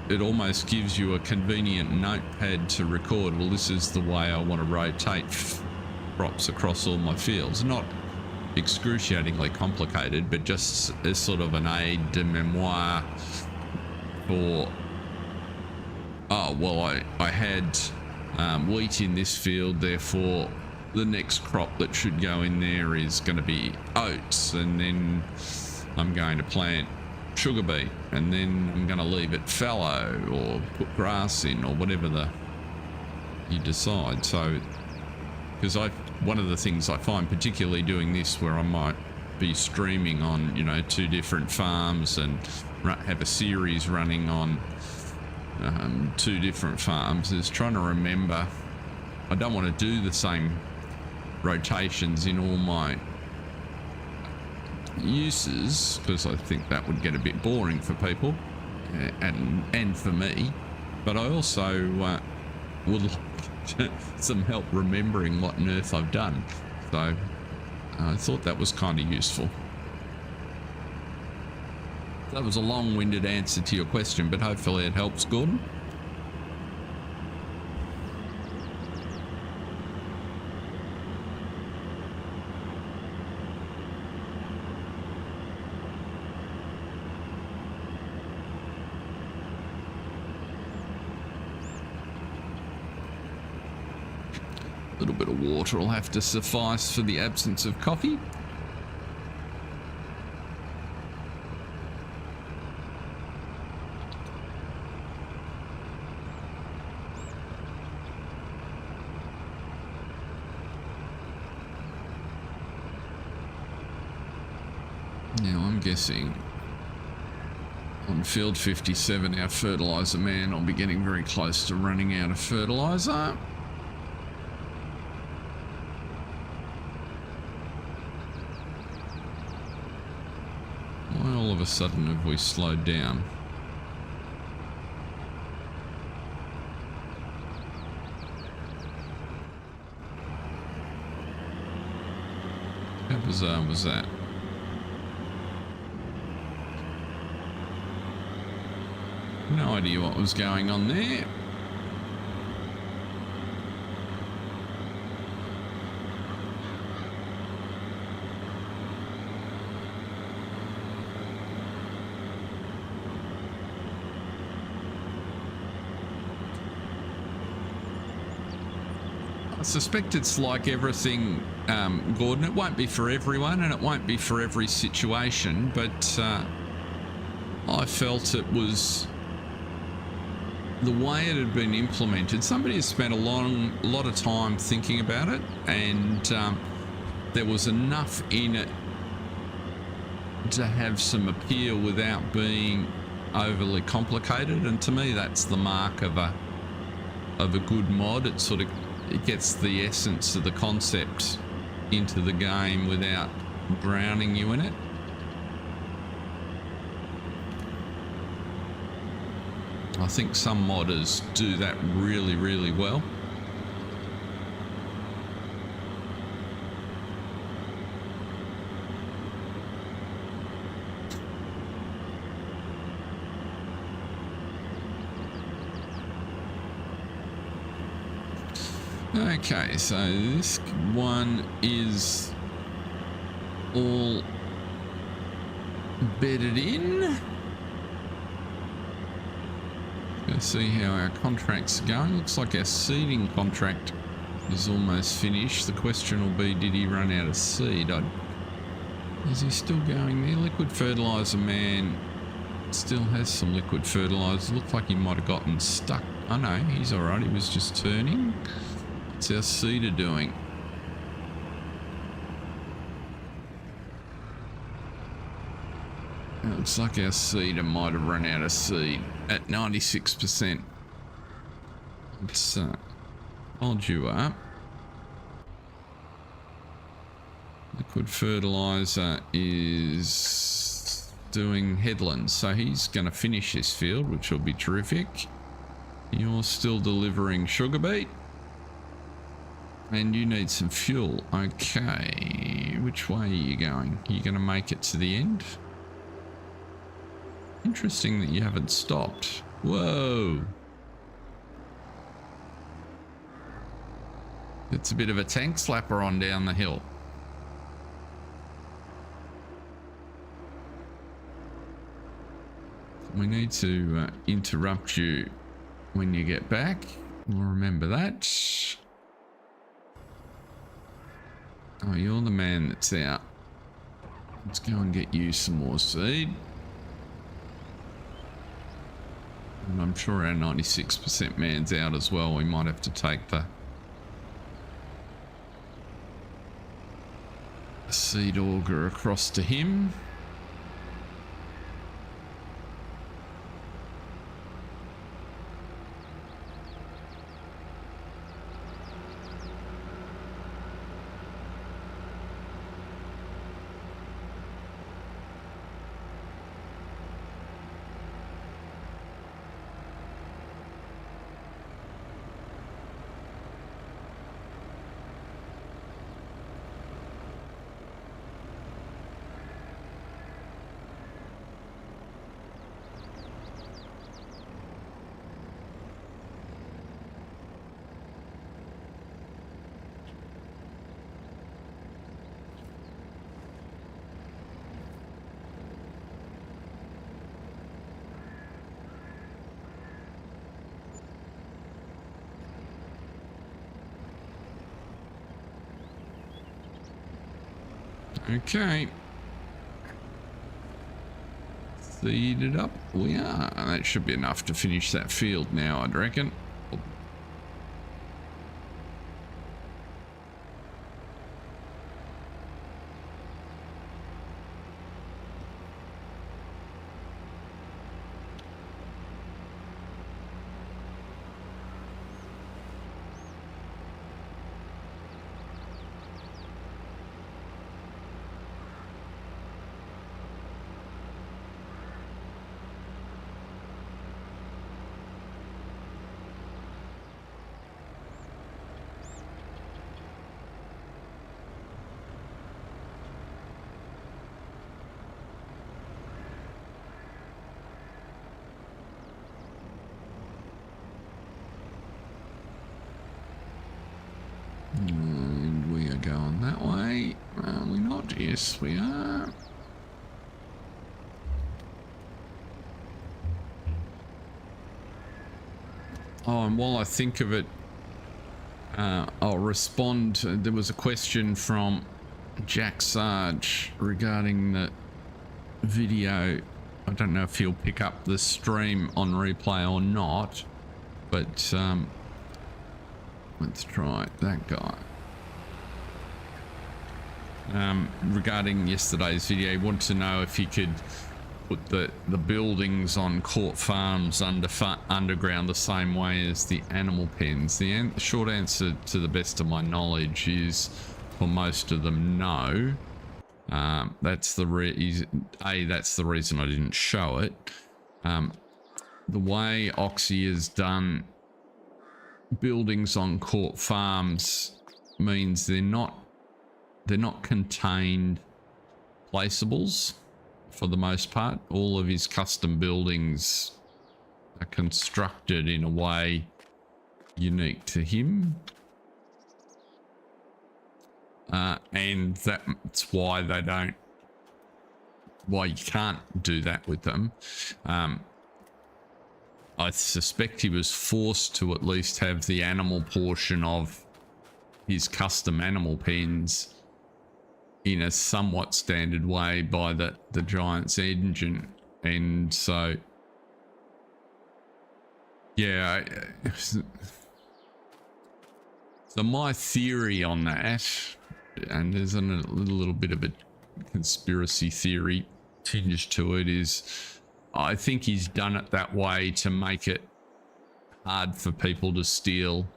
it almost gives you a convenient notepad to record, well, this is the way I want to rotate crops across all my fields. Not excruciatingly complicated, but just as sort of an aide de memoire for, oh, well, I had wheat in this field, therefore the next crop that should go in there is going to be oats, and then I'm going to plant sugar beet, and then I'm going to leave it fallow or put grass in, or whatever you decide. So, because one of the things I find, particularly doing this where I might be streaming on, you know, 2 different farms and have a series running on 2 different farms, is trying to remember I don't want to do the same rotations in all my uses, because I think that would get a bit boring for people and for me. But I also would like some help remembering what on earth I've done, so I thought that was kind of useful. That was a long-winded answer to your question, but hopefully it helps, Gordon. A little bit of water will have to suffice for the absence of coffee. Now I'm guessing on field 57 our fertilizer man will be getting very close to running out of fertilizer. Why all of a sudden have we slowed down? How bizarre was that? No idea what was going on there. I suspect it's like everything, Gordon. It won't be for everyone and it won't be for every situation, but I felt it was the way it had been implemented. Somebody has spent a lot of time thinking about it, and there was enough in it to have some appeal without being overly complicated. And to me, that's the mark of a good mod. It gets the essence of the concept into the game without drowning you in it. I think some modders do that really, really well. Okay, so this one is all bedded in. Let's see how our contract's going. Looks like our seeding contract is almost finished. The question will be, did he run out of seed? Is he still going there? Liquid fertilizer man still has some liquid fertilizer. Looks like he might have gotten stuck. Oh no, he's all right. He was just turning. What's our seeder doing? It looks like our seeder might have run out of seed at 96%. Let's hold you up. Liquid fertilizer is doing headlands, so he's going to finish this field, which will be terrific. You're still delivering sugar beet. And you need some fuel. Okay, which way are you going? Are you going to make it to the end? Interesting that you haven't stopped. Whoa. It's a bit of a tank slapper on down the hill. We need to interrupt you when you get back. We'll remember that. Oh, you're the man that's out. Let's go and get you some more seed. And I'm sure our 96% man's out as well. We might have to take the seed auger across to him. Okay. Seeded up. We are. That should be enough to finish that field now, I'd reckon. And we are going that way. Are we not? Yes, we are. Oh, and while I think of it, I'll respond. There was a question from Jack Sarge regarding the video. I don't know if he'll pick up the stream on replay or not, but let's try that guy. Regarding yesterday's video, he wanted to know if he could put the buildings on Court Farms underground the same way as the animal pens. The short answer, to the best of my knowledge, is for most of them, no. That's the reason I didn't show it. The way Oxy has done buildings on Court Farms means they're not contained placeables for the most part. All of his custom buildings are constructed in a way unique to him. And that's why you can't do that with them. I suspect he was forced to at least have the animal portion of his custom animal pens in a somewhat standard way by the Giant's engine. And so, yeah. So my theory on that, and there's a little bit of a conspiracy theory tinge to it, is I think he's done it that way to make it hard for people to steal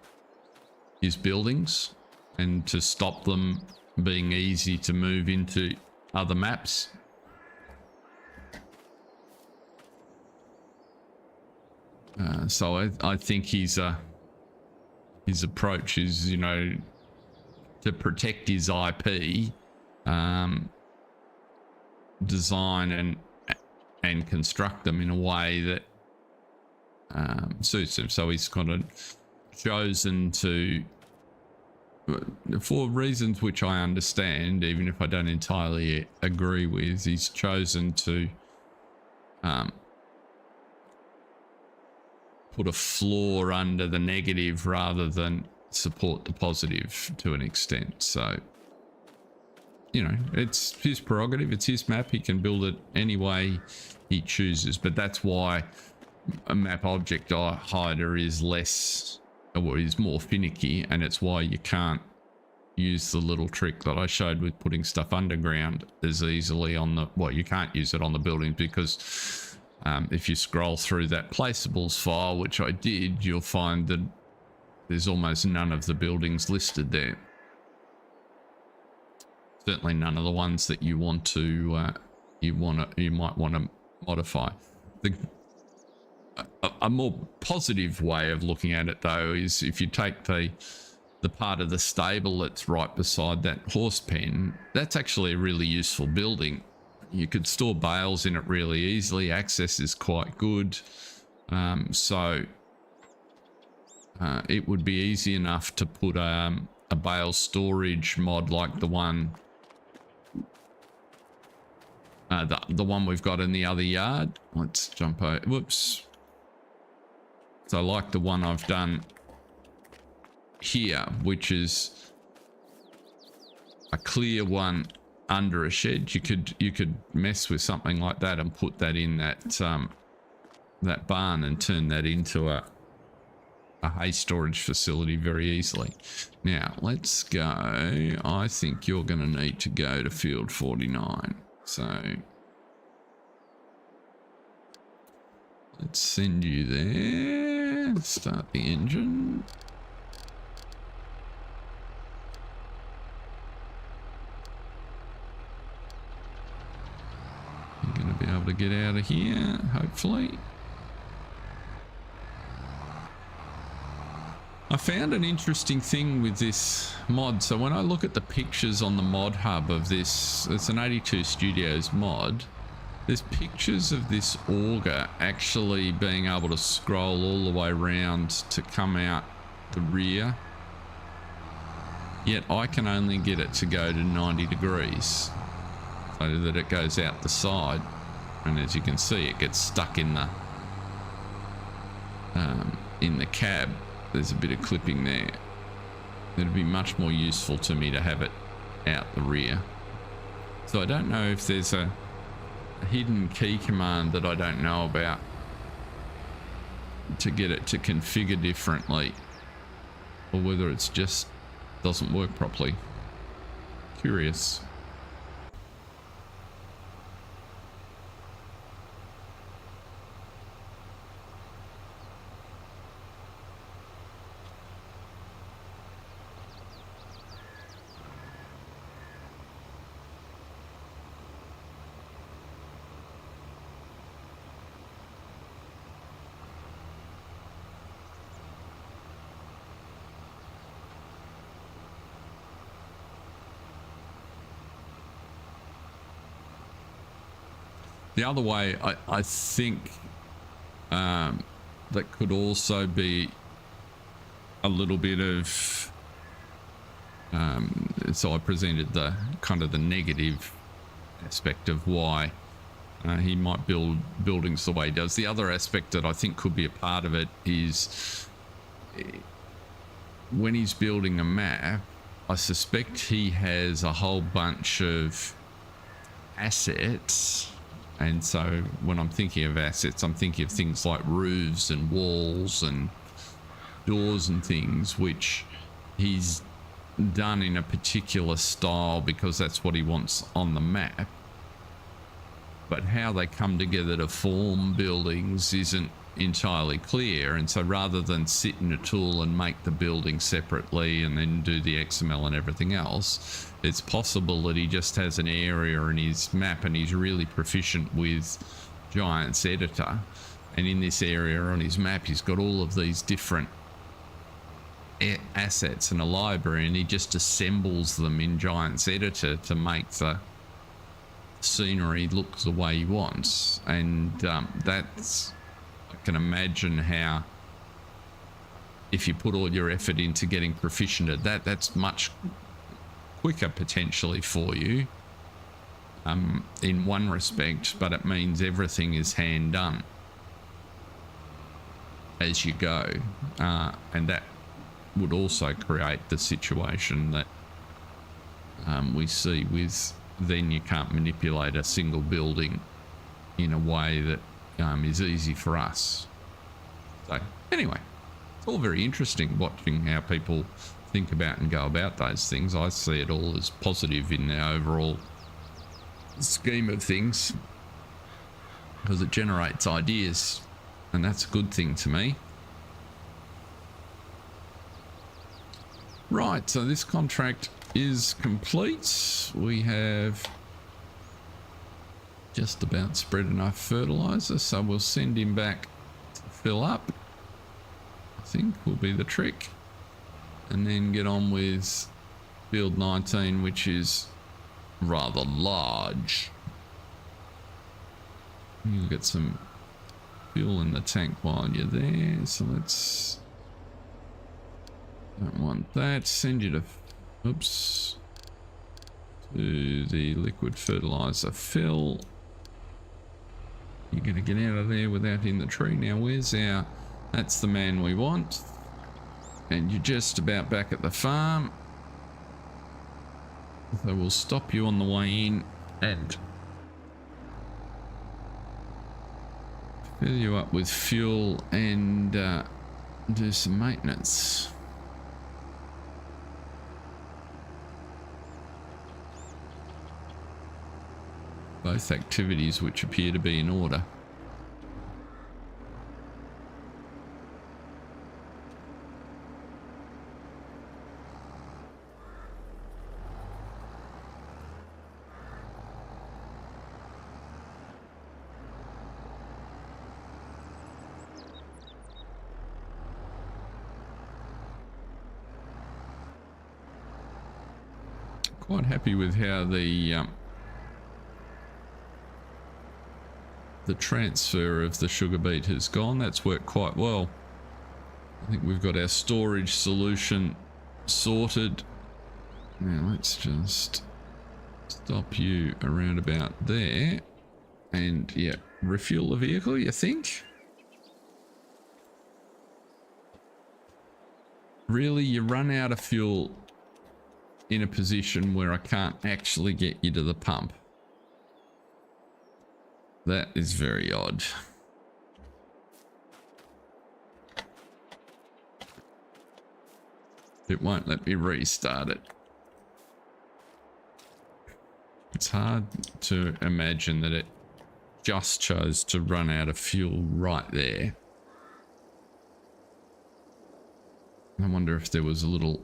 his buildings and to stop them being easy to move into other maps. So I think his approach is, you know, to protect his IP, design and construct them in a way that suits him. So he's kind of chosen to, for reasons which I understand, even if I don't entirely agree with, he's chosen to put a flaw under the negative rather than support the positive to an extent. So, you know, it's his prerogative, it's his map, he can build it any way he chooses. But that's why a map object hider is less, or is more finicky, and it's why you can't use the little trick that I showed with putting stuff underground as easily on the, well, you can't use it on the buildings, because if you scroll through that placeables file, which I did, you'll find that there's almost none of the buildings listed there. Certainly none of the ones that you want to you might want to modify. A more positive way of looking at it, though, is if you take the part of the stable that's right beside that horse pen, that's actually a really useful building. You could store bales in it really easily. Access is quite good. So it would be easy enough to put a bale storage mod like the one we've got in the other yard. Let's jump over. Whoops. So like the one I've done here, which is a clear one under a shed. You could mess with something like that and put that in that barn and turn that into a hay storage facility very easily. Now let's go. I think you're going to need to go to field 49. So let's send you there. Start the engine. You're going to be able to get out of here, hopefully. I found an interesting thing with this mod. So when I look at the pictures on the mod hub of this, it's an 82 Studios mod. There's pictures of this auger actually being able to scroll all the way around to come out the rear yet I can only get it to go to 90 degrees so that it goes out the side, and as you can see it gets stuck in the cab. There's a bit of clipping there. It'd be much more useful to me to have it out the rear. So I don't know if there's a hidden key command that I don't know about to get it to configure differently, or whether it's just doesn't work properly. Curious. The other way, I think that could also be a little bit of, so I presented the kind of the negative aspect of why he might build buildings the way he does. The other aspect that I think could be a part of it is when he's building a map, I suspect he has a whole bunch of assets. And so when I'm thinking of assets, I'm thinking of things like roofs and walls and doors and things, which he's done in a particular style because that's what he wants on the map. But how they come together to form buildings isn't entirely clear. And so rather than sit in a tool and make the building separately and then do the XML and everything else, it's possible that he just has an area in his map and he's really proficient with Giants Editor, and in this area on his map he's got all of these different assets in a library, and he just assembles them in Giants Editor to make the scenery look the way he wants. And that's, I can imagine how if you put all your effort into getting proficient at that, that's much quicker potentially for you in one respect, but it means everything is hand done as you go, and that would also create the situation that we see with then you can't manipulate a single building in a way that is easy for us. So anyway, it's all very interesting watching how people think about and go about those things. I see it all as positive in the overall scheme of things because it generates ideas, and that's a good thing to me. Right, so this contract is complete. We have just about spread enough fertilizer, so we'll send him back to fill up, I think will be the trick, and then get on with field 19, which is rather large. You'll get some fuel in the tank while you're there, so let's, don't want that, send you to, oops, to the liquid fertilizer fill. You're going to get out of there without hitting the tree. Now where's our, that's the man we want, and you're just about back at the farm, so we'll stop you on the way in and fill you up with fuel and do some maintenance. Both activities which appear to be in order. Quite happy with how the transfer of the sugar beet has gone. That's worked quite well. I think we've got our storage solution sorted Now let's just stop you around about there and yeah, refuel the vehicle, you think? Really, you run out of fuel in a position where I can't actually get you to the pump. That is very odd. It won't let me restart it. It's hard to imagine that it just chose to run out of fuel right there. I wonder if there was a little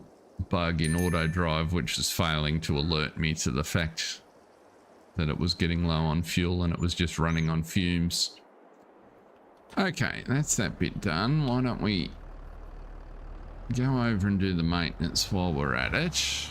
bug in autodrive which was failing to alert me to the fact that it was getting low on fuel and it was just running on fumes. Okay, that's that bit done. Why don't we go over and do the maintenance while we're at it?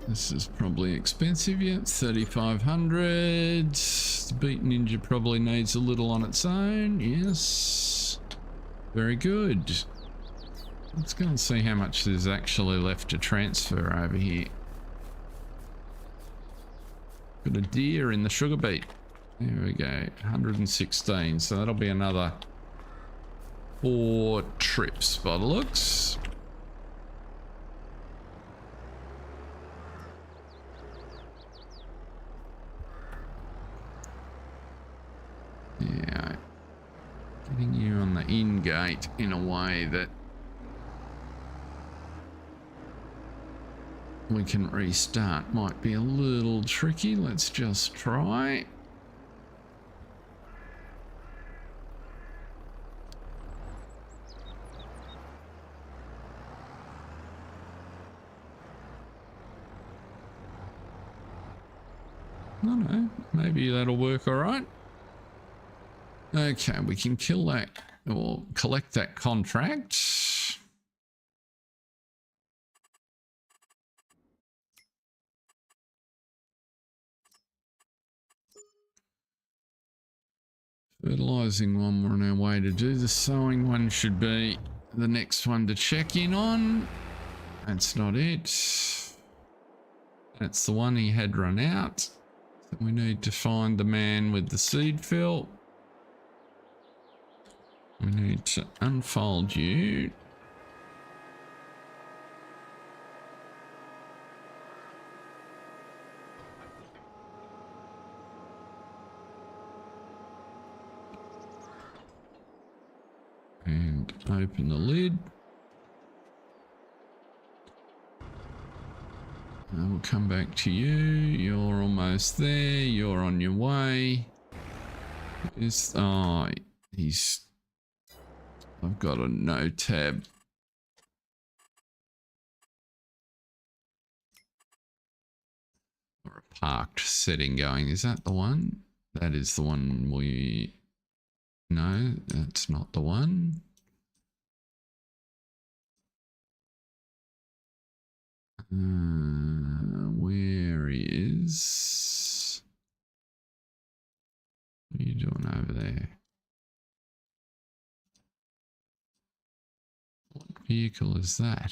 This is probably expensive, yeah, 3,500. The Beat Ninja probably needs a little on its own, yes. Very good. Let's go and see how much there's actually left to transfer over here. Got a deer in the sugar beet. There we go, 116, so that'll be another 4 trips by the looks. Yeah, getting you on the in gate in a way that we can restart might be a little tricky. Let's just try. I don't know, maybe that'll work all right. Okay, we can kill that or collect that contract. Fertilizing one, we're on our way to do. The sowing one should be the next one to check in on. That's not it. That's the one he had run out. So we need to find the man with the seed fill. We need to unfold you. And open the lid. And we'll come back to you. You're almost there. You're on your way. Oh, he's... I've got a no tab. Or a parked setting going. Is that the one? That is the one we... No, that's not the one. Where he is? What are you doing over there? What vehicle is that?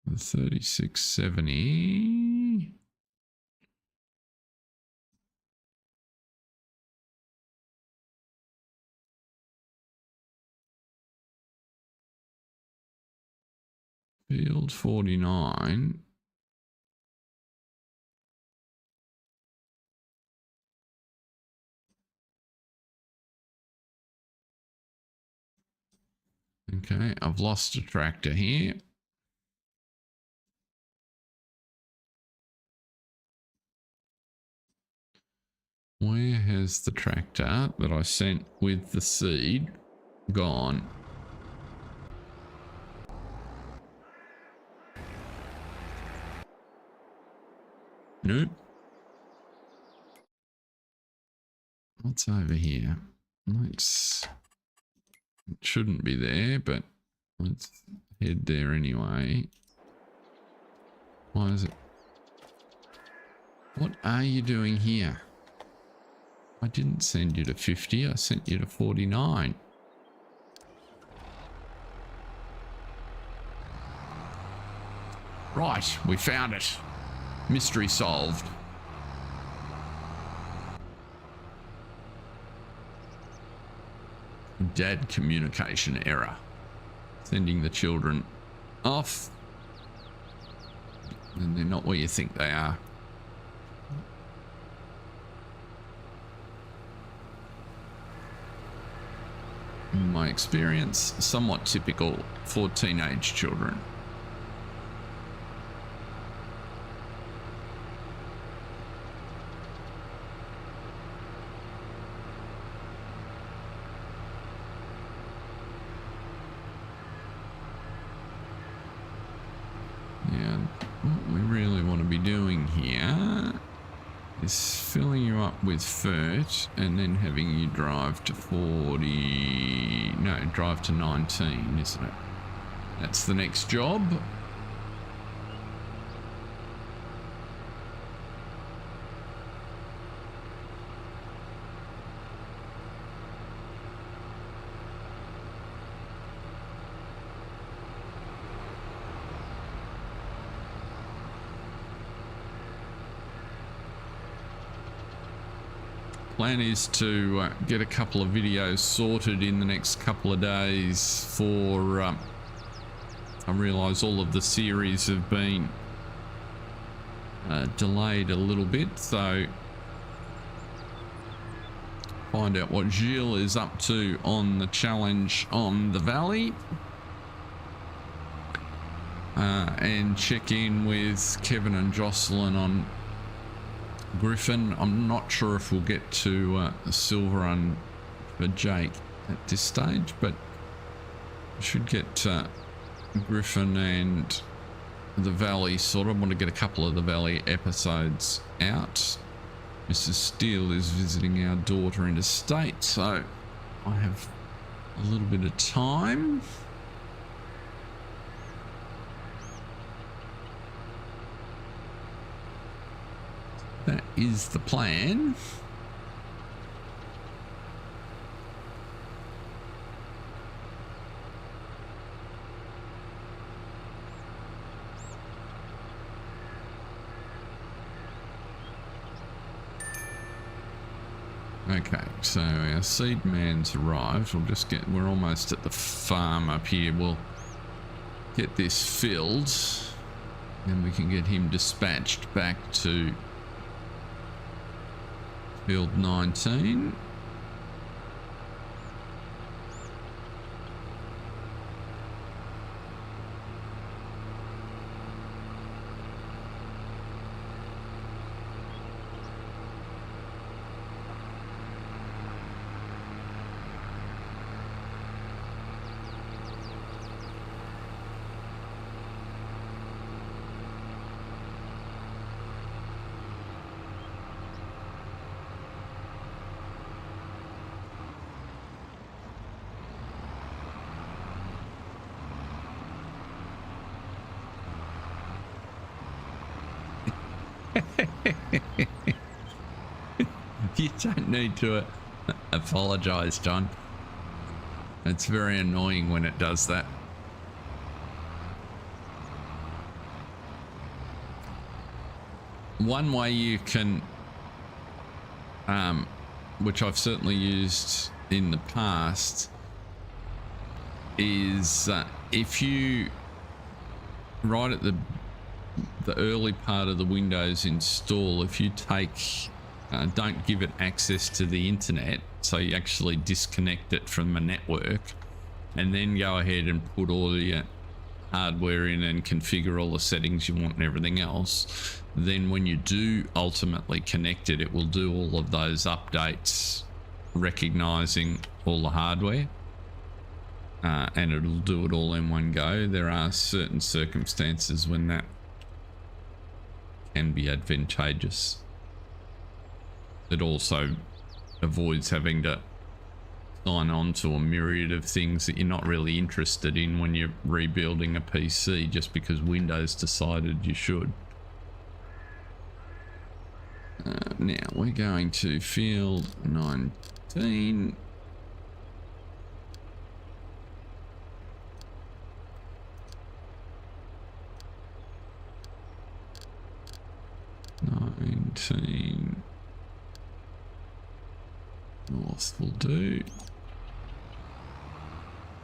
The 3670. Field 49. Okay, I've lost a tractor here. Where has the tractor that I sent with the seed gone? Nope. What's over here? Let's... It shouldn't be there, but let's head there anyway. Why is it? What are you doing here? I didn't send you to 50, I sent you to 49. Right, we found it. Mystery solved. Dad communication error. Sending the children off. And they're not where you think they are. In my experience, somewhat typical for teenage children. Yeah, what we really want to be doing here is filling you up with fert and then having you drive to 40, no, drive to 19, isn't it? That's the next job. Plan is to get a couple of videos sorted in the next couple of days for I realise all of the series have been delayed a little bit, so find out what Gilles is up to on the challenge on the valley, and check in with Kevin and Jocelyn on Griffin. I'm not sure if we'll get to a silver run for Jake at this stage, but we should get Griffin and the Valley sorted. I want to get a couple of the Valley episodes out. Mrs. Steele is visiting our daughter interstate, so I have a little bit of time. That is the plan. Okay, so our seed man's arrived. We're almost at the farm up here. We'll get this filled and we can get him dispatched back to Field 19. You don't need to apologize, John. It's very annoying when it does that. One way you can, which I've certainly used in the past, is if you, right at the early part of the Windows install, if you take, don't give it access to the internet, so you actually disconnect it from the network, and then go ahead and put all your hardware in and configure all the settings you want and everything else, then when you do ultimately connect it, it will do all of those updates recognizing all the hardware, and it'll do it all in one go. There are certain circumstances when that can be advantageous. It also avoids having to sign on to a myriad of things that you're not really interested in when you're rebuilding a PC just because Windows decided you should. Now we're going to field 19. North will do.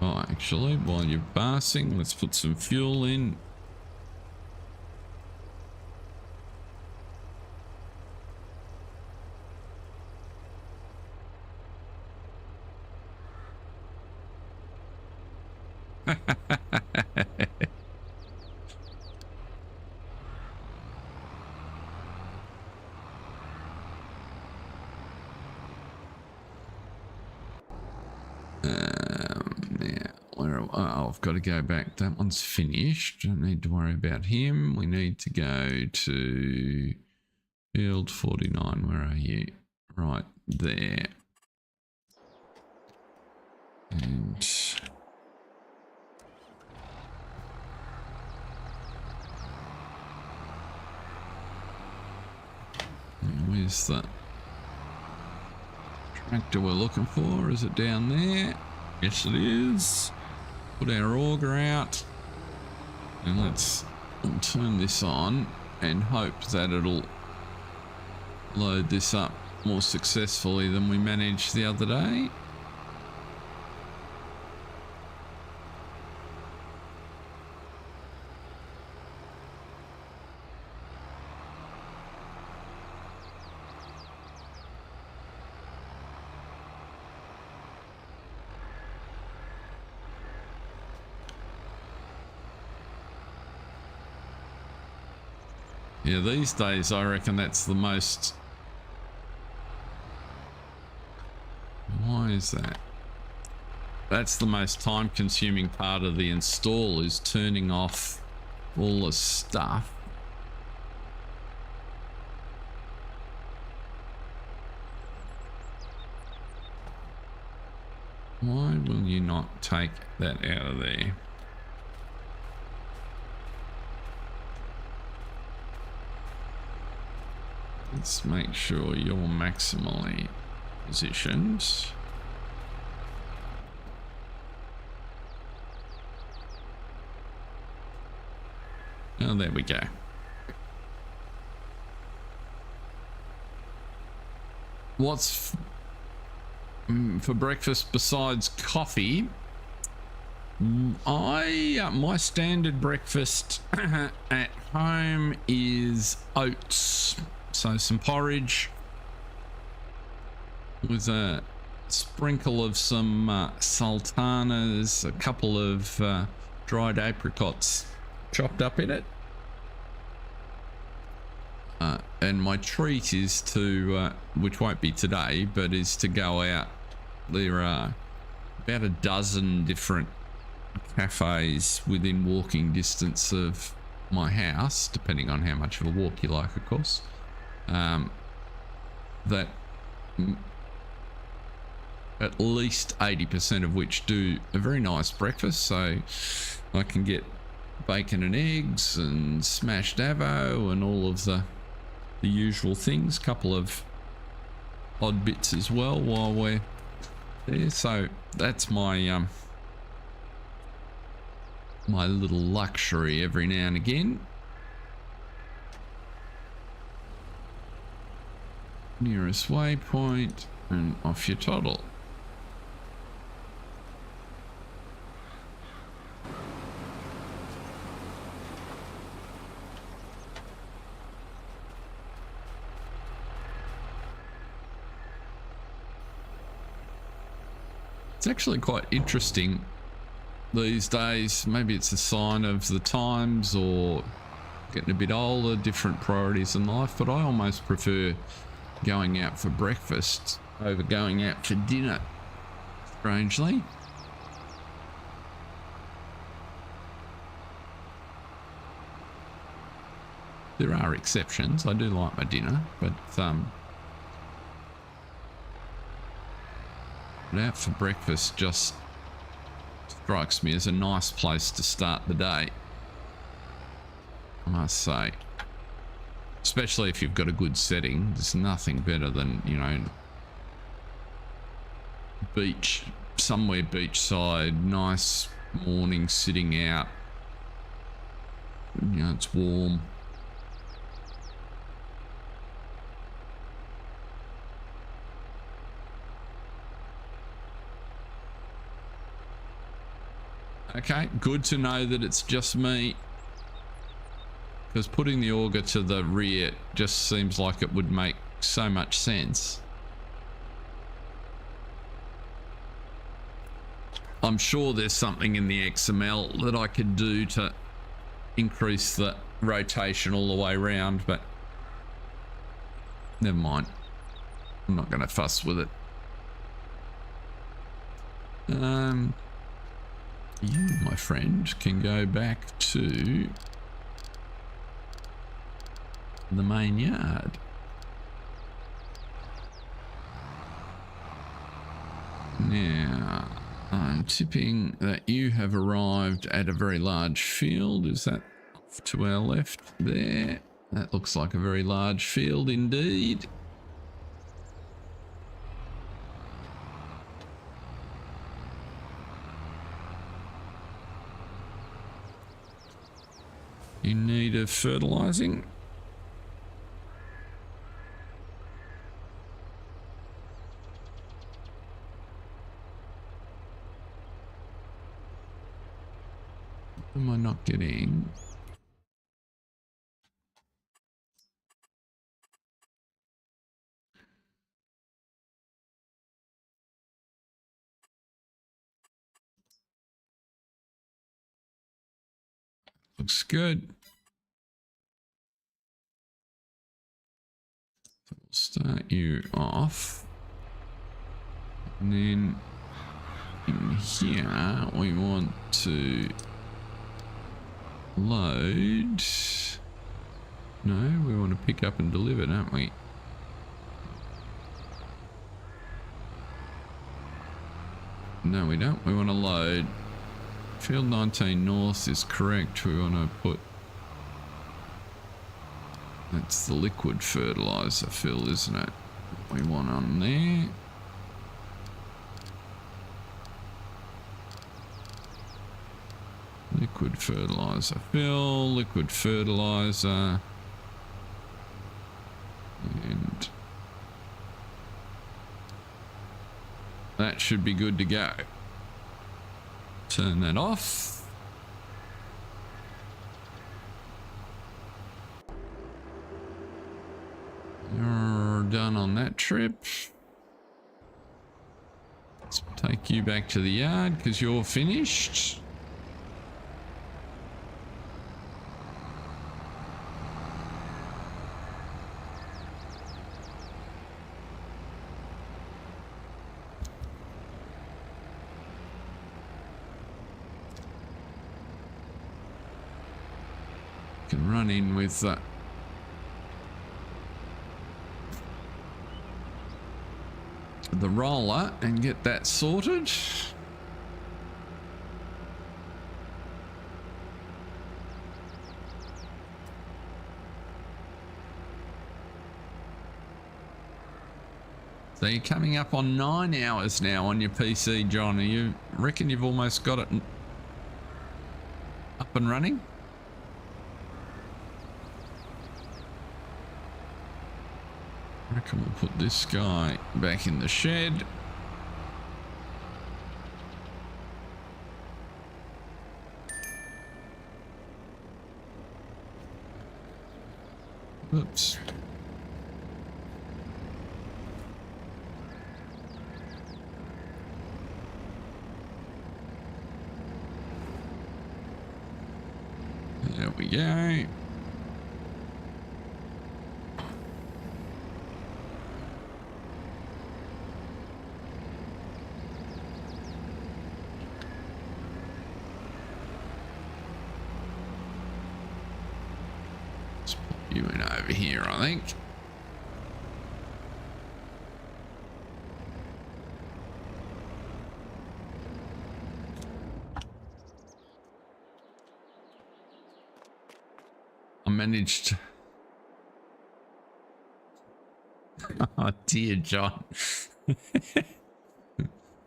Oh, actually, while you're passing, let's put some fuel in. I've got to go back. That one's finished. Don't need to worry about him. We need to go to field 49. Where are you? Right there. And where's the tractor we're looking for? Is it down there? Yes, it is. Put our auger out and let's turn this on and hope that it'll load this up more successfully than we managed the other day. Yeah, these days I reckon that's the most... Why is that? That's the most time-consuming part of the install, is turning off all the stuff. Why will you not take that out of there? Let's make sure you're maximally positioned. Oh, there we go. What's for breakfast besides coffee? My standard breakfast at home is oats. So some porridge with a sprinkle of some sultanas, a couple of dried apricots chopped up in it. And my treat is to, which won't be today, but is to go out. There are about a dozen different cafes within walking distance of my house, depending on how much of a walk you like, of course. That at least 80% of which do a very nice breakfast, so I can get bacon and eggs and smashed avo and all of the usual things, couple of odd bits as well while we're there. So that's my my little luxury every now and again. Nearest waypoint and off you toddle. It's actually quite interesting these days. Maybe it's a sign of the times or getting a bit older, different priorities in life, but I almost prefer going out for breakfast over going out for dinner, strangely. There are exceptions. I do like my dinner, but out for breakfast just strikes me as a nice place to start the day, I must say. Especially if you've got a good setting. There's nothing better than, you know, beach, somewhere beachside, nice morning sitting out. You know, it's warm. Okay, good to know that it's just me. Because putting the auger to the rear just seems like it would make so much sense. I'm sure there's something in the XML that I could do to increase the rotation all the way around, but never mind. I'm not going to fuss with it. You, my friend, can go back to the main yard. Now, I'm tipping that you have arrived at a very large field. Is that off to our left there? That looks like a very large field indeed. In need of fertilizing. What am I not getting? Looks good. So we'll start you off. And then in here we want to load. No, we want to pick up and deliver, don't we? No, we don't. We want to load. Field 19 north is correct. We want to put... That's the liquid fertilizer fill, isn't it? We want on there. Liquid fertilizer fill, liquid fertilizer. And that should be good to go. Turn that off. You're done on that trip. Let's take you back to the yard because you're finished. Can run in with the roller and get that sorted. So you're coming up on 9 hours now on your PC, John. Are you reckon you've almost got it up and running? I reckon we'll put this guy back in the shed. Oops. There we go. You went over here, I think. I managed. Oh dear, John.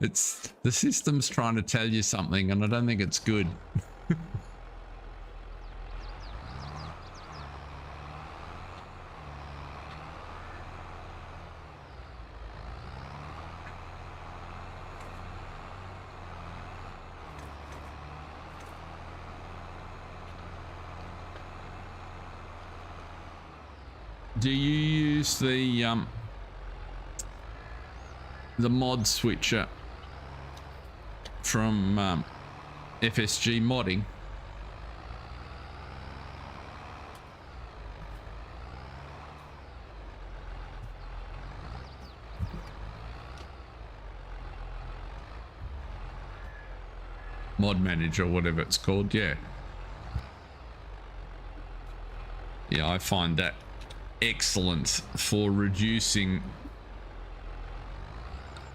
It's the system's trying to tell you something, and I don't think it's good. Do you use the mod switcher from FSG modding? Mod manager, whatever it's called. Yeah, I find that excellent for reducing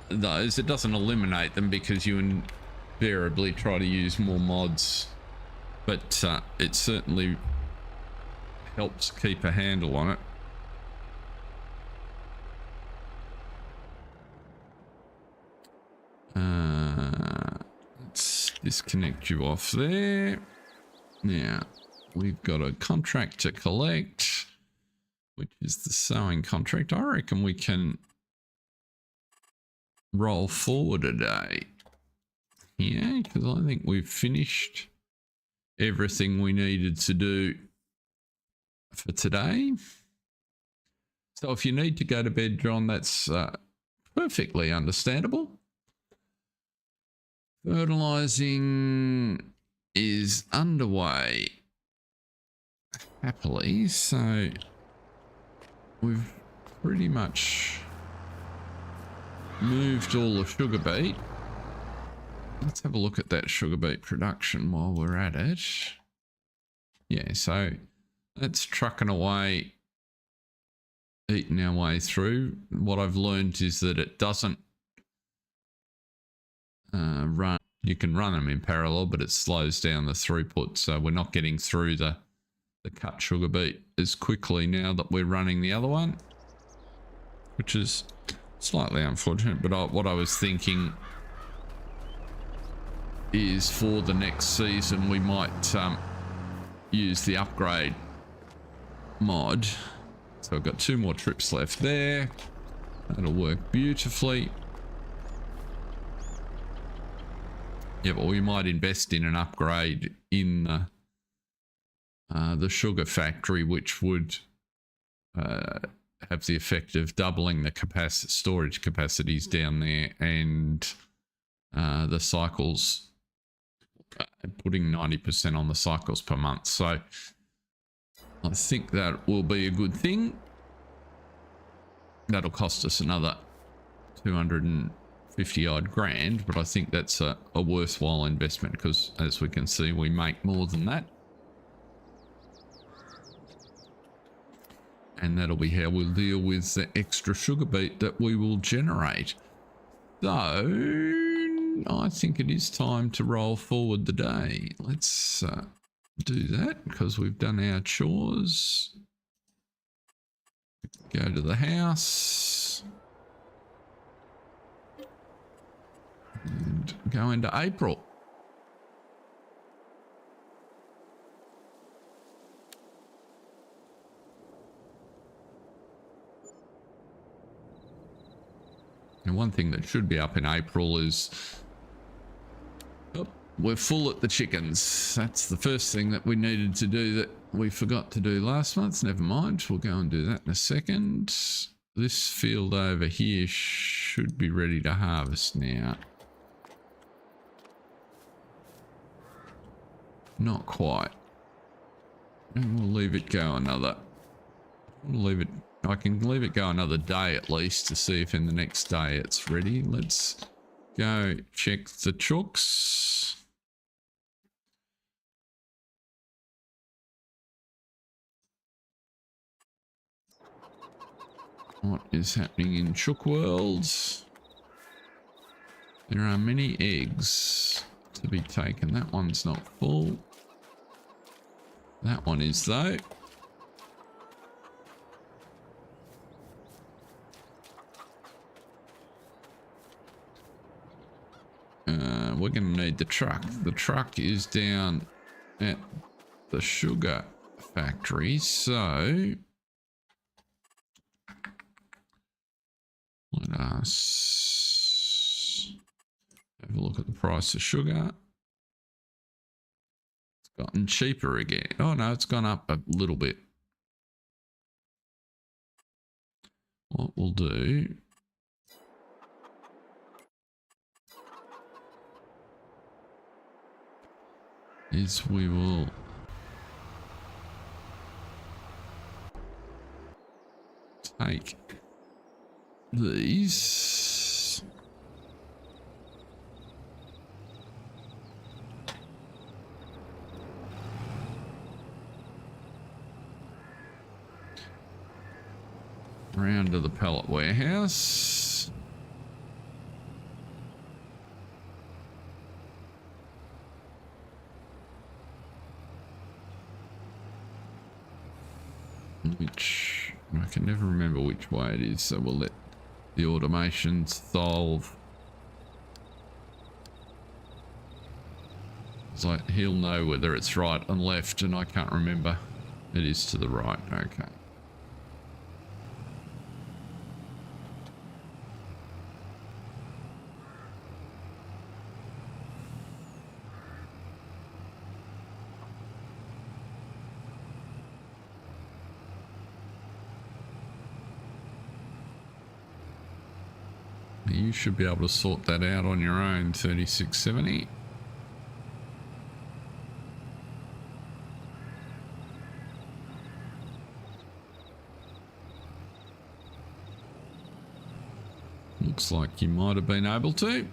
those. It doesn't eliminate them because you invariably try to use more mods, but it certainly helps keep a handle on it. Let's disconnect you off there. Now we've got a contract to collect, which is the sowing contract. I reckon we can roll forward a day. Yeah, because I think we've finished everything we needed to do for today. So if you need to go to bed, John, that's perfectly understandable. Fertilizing is underway happily, so we've pretty much moved all the sugar beet. Let's have a look at that sugar beet production while we're at it. Yeah, so that's trucking away, eating our way through. What I've learned is that it doesn't run. You can run them in parallel, but it slows down the throughput, so we're not getting through the cut sugar beet as quickly now that we're running the other one, which is slightly unfortunate. But what I was thinking is for the next season we might use the upgrade mod. So I've got 2 more trips left there. That'll work beautifully. Yeah, but we might invest in an upgrade in the sugar factory, which would have the effect of doubling the storage capacities down there, and the cycles, putting 90% on the cycles per month. So I think that will be a good thing. That'll cost us another 250 odd grand, but I think that's a worthwhile investment because, as we can see, we make more than that. And that'll be how we'll deal with the extra sugar beet that we will generate. So I think it is time to roll forward the day. Let's do that because we've done our chores. Go to the house and go into April. And one thing that should be up in April is, oh, we're full at the chickens. That's the first thing that we needed to do that we forgot to do last month. Never mind, we'll go and do that in a second. This field over here should be ready to harvest now. Not quite. And we'll leave it go another. I can leave it go another day at least to see if in the next day it's ready. Let's go check the chooks. What is happening in Chook Worlds? There are many eggs to be taken. That one's not full. That one is though. We're going to need the truck. The truck is down at the sugar factory, so let us have a look at the price of sugar. It's gotten cheaper again. Oh no, it's gone up a little bit. What we'll do is we will take these round to the pallet warehouse. Which I can never remember which way it is, so we'll let the automation solve. It's like he'll know whether it's right and left, and I can't remember. It is to the right. Okay. You should be able to sort that out on your own, 3670. Looks like you might have been able to.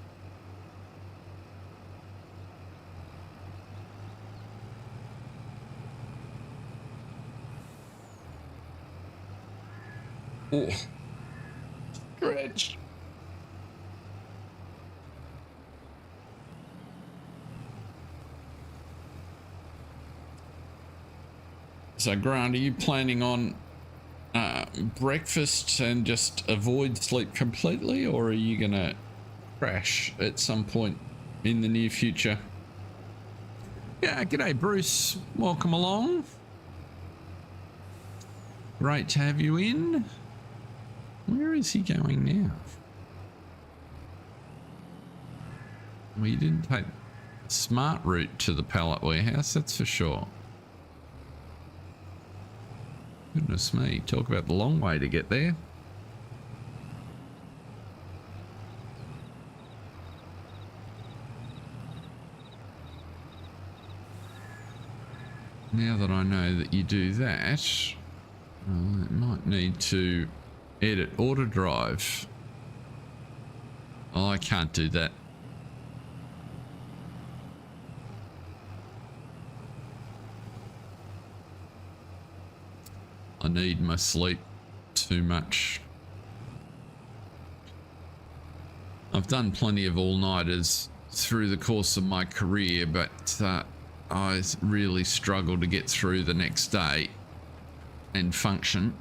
Oh, stretch. So Grant, are you planning on breakfast and just avoid sleep completely, or are you gonna crash at some point in the near future? Yeah, g'day Bruce, welcome along. Great to have you in. Where is he going now? Well, you didn't take the smart route to the pallet warehouse, that's for sure. Goodness me, talk about the long way to get there. Now that I know that you do that, well, I might need to edit autodrive. Oh, I can't do that. I need my sleep too much. I've done plenty of all-nighters through the course of my career, but I really struggle to get through the next day and function.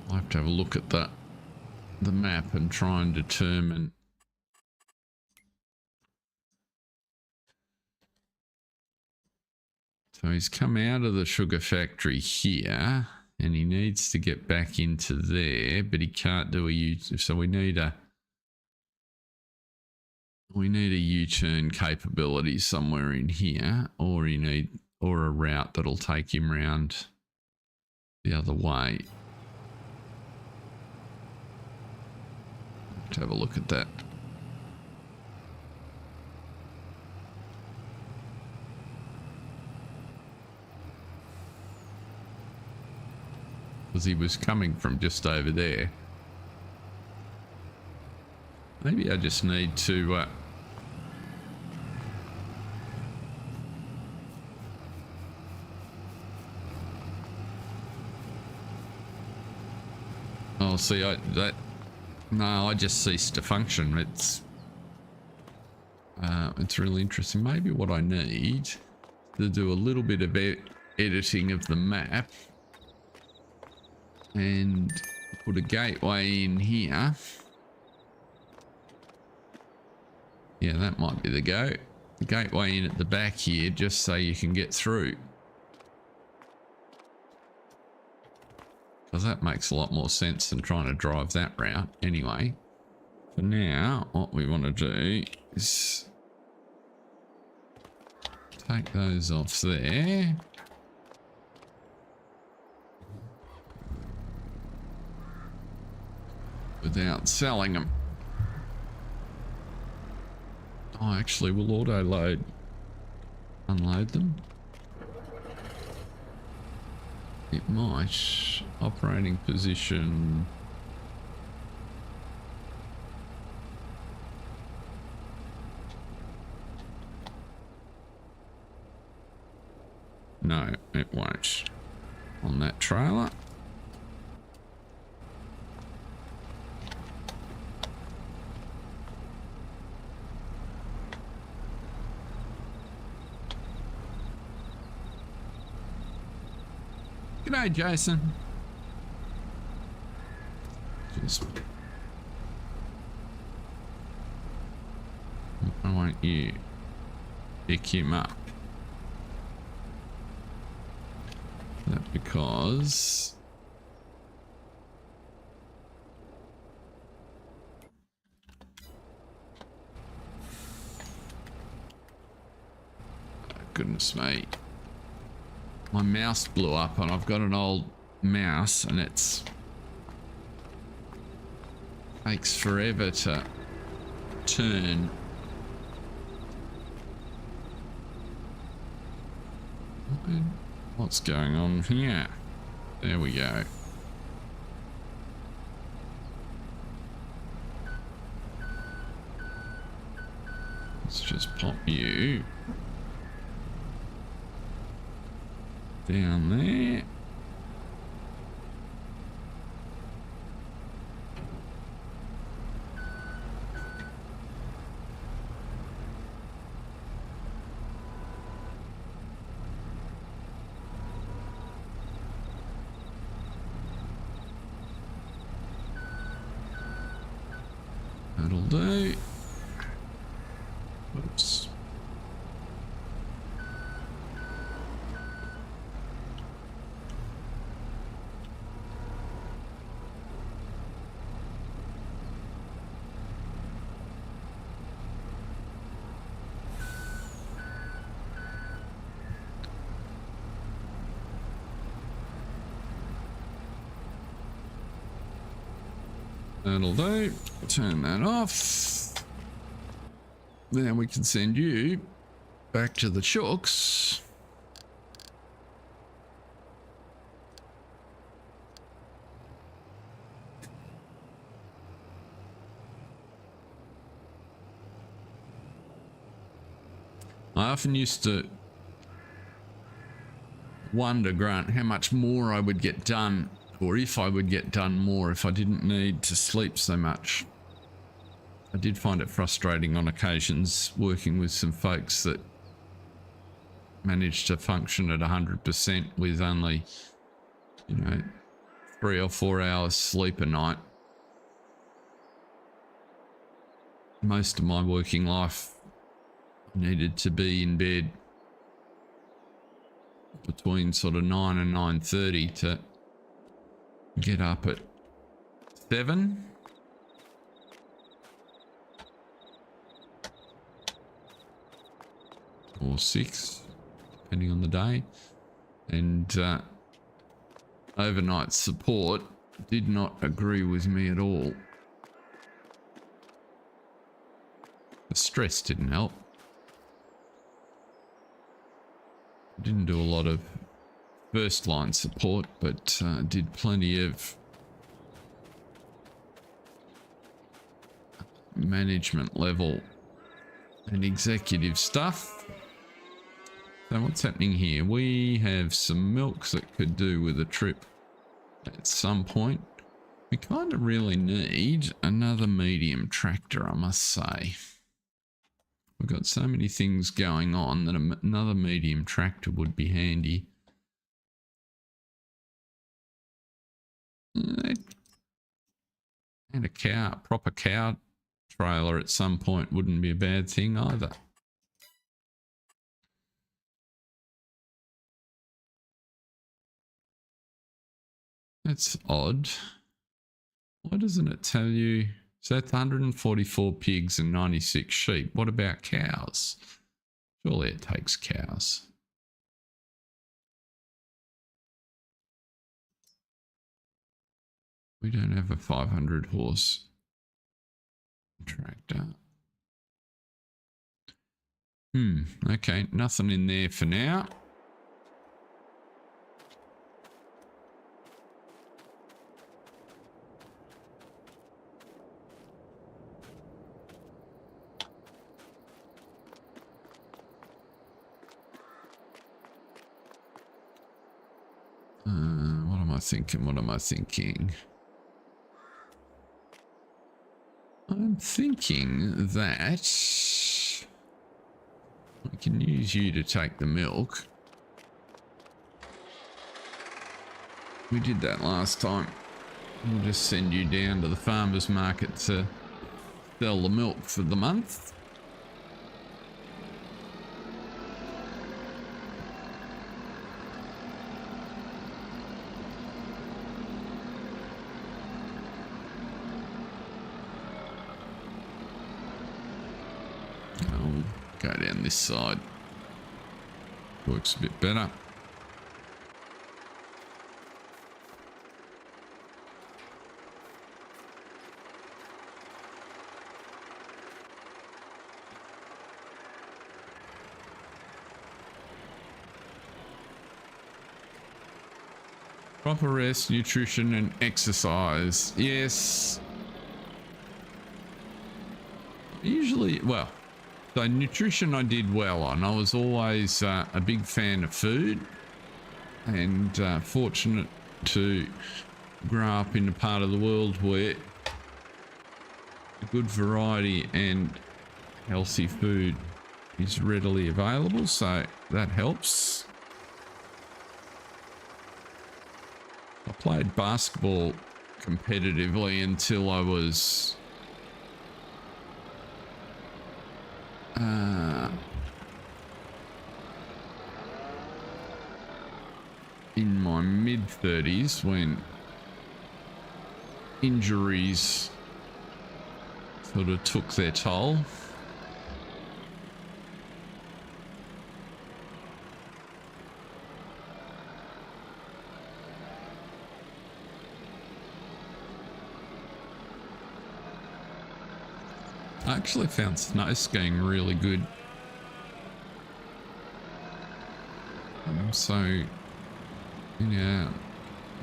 I have to have a look at the map and try and determine. So he's come out of the sugar factory here and he needs to get back into there, but he can't do a U-turn. So we need a U-turn capability somewhere in here, or a route that'll take him round the other way. To have a look at that. because he was coming from just over there. Maybe I just need to oh, see, no, I just ceased to function. It's really interesting. Maybe what I need to do a little bit of editing of the map and put a gateway in here. Yeah, that might be the go. The gateway in at the back here, just so you can get through. Because that makes a lot more sense than trying to drive that route. Anyway, for now, what we want to do is take those off there. Without selling them. Oh, actually, we'll auto load, unload them. It might. Operating position. No, it won't. On that trailer. G'day, Jason. Just... I want you to pick him up. That's because... Oh, goodness me. My mouse blew up and I've got an old mouse and it's takes forever to turn. What's going on here? There we go. Let's just pop you down there. That'll do. Oops. That'll do. Turn that off. Then we can send you back to the chooks. I often used to wonder, Grant, how much more I would get done, or if I would get done more if I didn't need to sleep so much. I did find it frustrating on occasions working with some folks that managed to function at 100% with only, 3 or 4 hours sleep a night. Most of my working life needed to be in bed between sort of 9 and 9:30 to get up at 7. Or 6, depending on the day. And overnight support did not agree with me at all. The stress didn't help. Didn't do a lot of first line support, but did plenty of management level and executive stuff. So what's happening here? We have some milks that could do with a trip at some point. We kind of really need another medium tractor, I must say. We've got so many things going on that another medium tractor would be handy. And a proper cow trailer at some point wouldn't be a bad thing either. That's odd. Why doesn't it tell you? So that's 144 pigs and 96 sheep. What about cows? Surely it takes cows. We don't have a 500 horse tractor. Okay, nothing in there for now. What am I thinking? What am I thinking? I'm thinking that we can use you to take the milk. We did that last time. We'll just send you down to the farmer's market to sell the milk for the month. Go down this side. Works a bit better. Proper rest, nutrition, and exercise. Yes. Usually, well, so nutrition I did well on. I was always a big fan of food, and fortunate to grow up in a part of the world where a good variety and healthy food is readily available, so that helps. I played basketball competitively until I was in my mid-30s, when injuries sort of took their toll. I actually found snow skiing really good. So, yeah,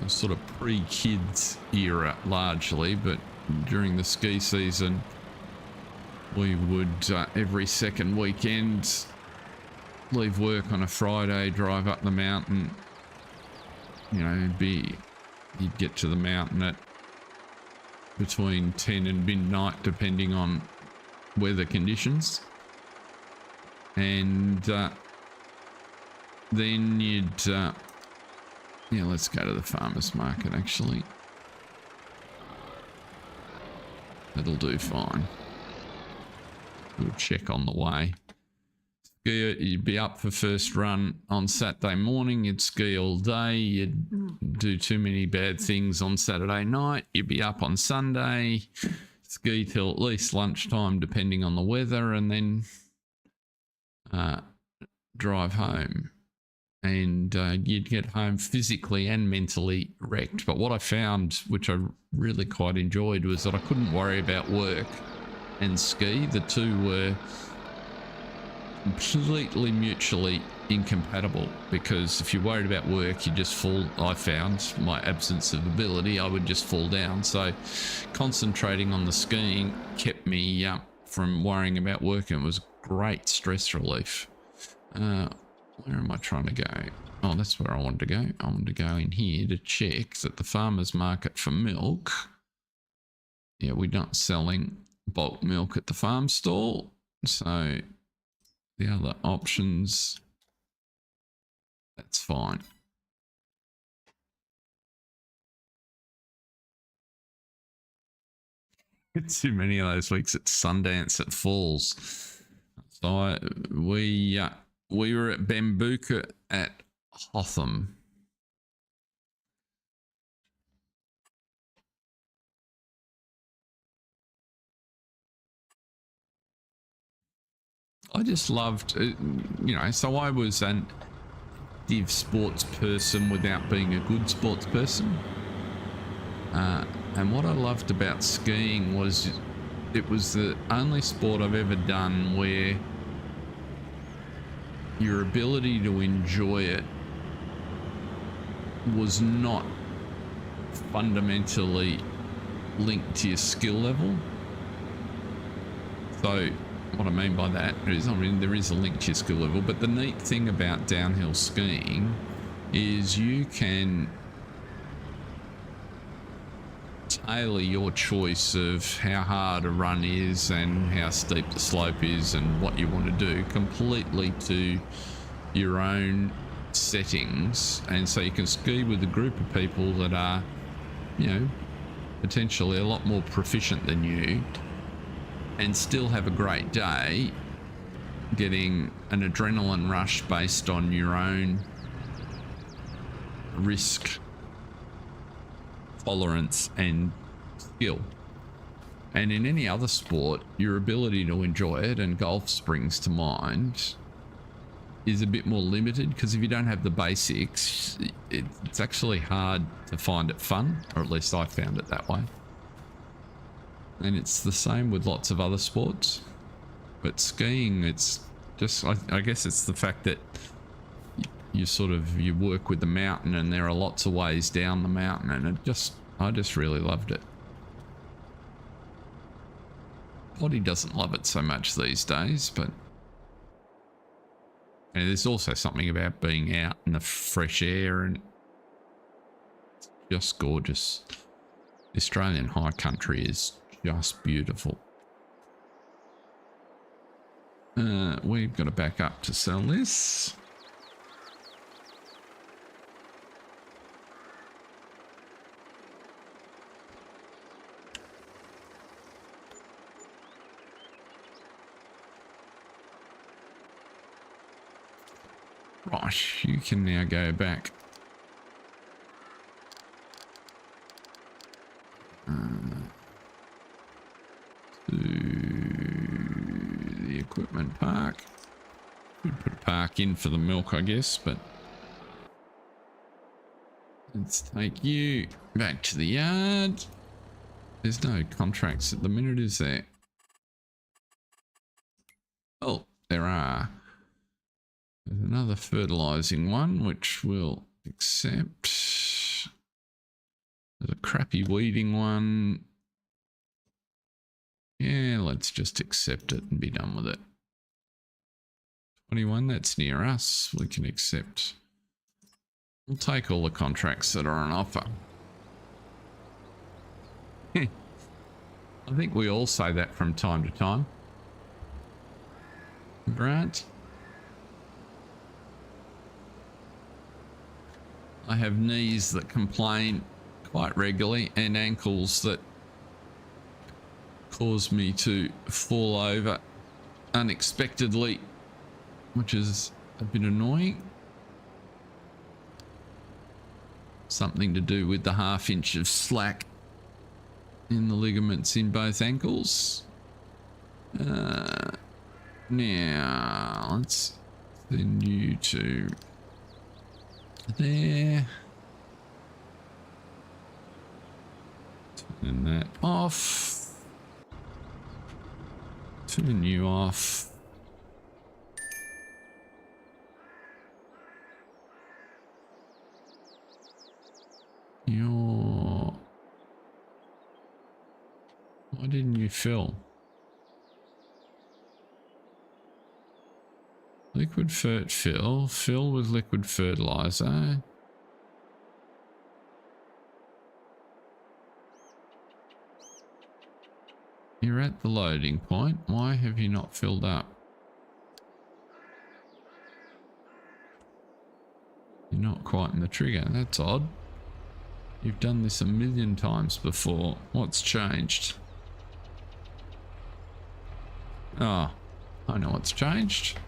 sort of pre-kids era largely, but during the ski season, we would every second weekend leave work on a Friday, drive up the mountain. You know, you'd get to the mountain at between 10 and midnight, depending on weather conditions, and then you'd yeah, let's go to the farmer's market. Actually, that'll do fine. We'll check on the way. Ski, you'd be up for first run on Saturday morning. You'd ski all day. You'd do too many bad things on Saturday night. You'd be up on Sunday, ski till at least lunchtime, depending on the weather, and then drive home. And you'd get home physically and mentally wrecked. But what I found, which I really quite enjoyed, was that I couldn't worry about work and ski. The two were completely mutually incompatible, because if you're worried about work, you just fall. I found my absence of ability, I would just fall down. So concentrating on the skiing kept me from worrying about work, and it was great stress relief. Where am I trying to go? Oh, that's where I wanted to go. I wanted to go in here to check that the farmer's market for milk. Yeah, we're not selling bulk milk at the farm stall. So the other options, that's fine. Too many of those weeks at Sundance at Falls. So we were at Bambuka at Hotham. I just loved, so I was an active sports person without being a good sports person. And what I loved about skiing was it was the only sport I've ever done where your ability to enjoy it was not fundamentally linked to your skill level. So what I mean by that is, there is a link to your skill level, but the neat thing about downhill skiing is you can tailor your choice of how hard a run is and how steep the slope is and what you want to do completely to your own settings. And so you can ski with a group of people that are, potentially a lot more proficient than you, and still have a great day, getting an adrenaline rush based on your own risk tolerance and skill. And in any other sport, your ability to enjoy it, and golf springs to mind, is a bit more limited, because if you don't have the basics, it's actually hard to find it fun, or at least I found it that way. And it's the same with lots of other sports, but skiing, it's just, I guess it's the fact that you work with the mountain, and there are lots of ways down the mountain, and I just really loved it. Body doesn't love it so much these days, but there's also something about being out in the fresh air, and it's just gorgeous. The Australian high country is just beautiful. We've got to back up to sell this. Right, you can now go back. To the equipment park. We'd put a park in for the milk, I guess, but let's take you back to the yard. There's no contracts at the minute, is there? Oh, there are. There's another fertilizing one, which we'll accept. There's a crappy weeding one. Yeah, let's just accept it and be done with it. 21, that's near us. We can accept. We'll take all the contracts that are on offer. I think we all say that from time to time. Right. I have knees that complain quite regularly, and ankles that cause me to fall over unexpectedly, which is a bit annoying. Something to do with the half-inch of slack in the ligaments in both ankles. Now, let's send you to there. Turn that off. Turn you off. didn't you fill? Liquid fert fill. Fill with liquid fertilizer. You're at the loading point. Why have you not filled up? You're not quite in the trigger. That's odd. You've done this a million times before. What's changed? Oh, I know what's changed.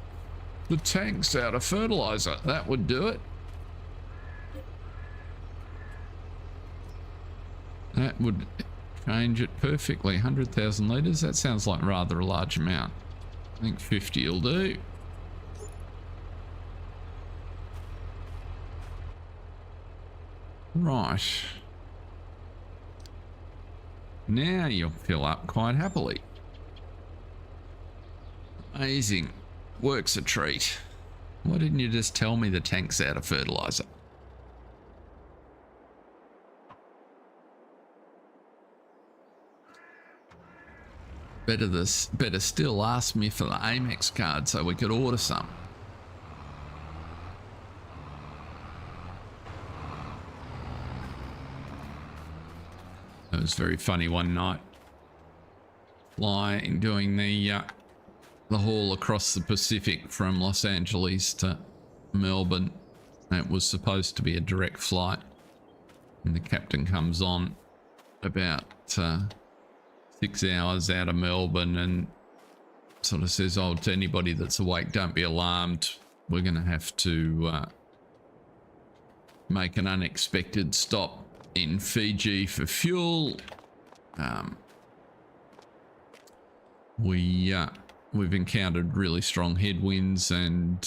The tank's out of fertilizer. That would do it. That would change it perfectly. 100,000 litres. That sounds like rather a large amount. I think 50 will do. Right. Now you'll fill up quite happily. Amazing. Works a treat. Why didn't you just tell me the tank's out of fertilizer? Better still ask me for the Amex card so we could order some. It was very funny one night. Flying, doing the haul across the Pacific from Los Angeles to Melbourne. It was supposed to be a direct flight. And the captain comes on about 6 hours out of Melbourne and sort of says, oh, to anybody that's awake, don't be alarmed. We're going to have to make an unexpected stop in Fiji for fuel. We've encountered really strong headwinds and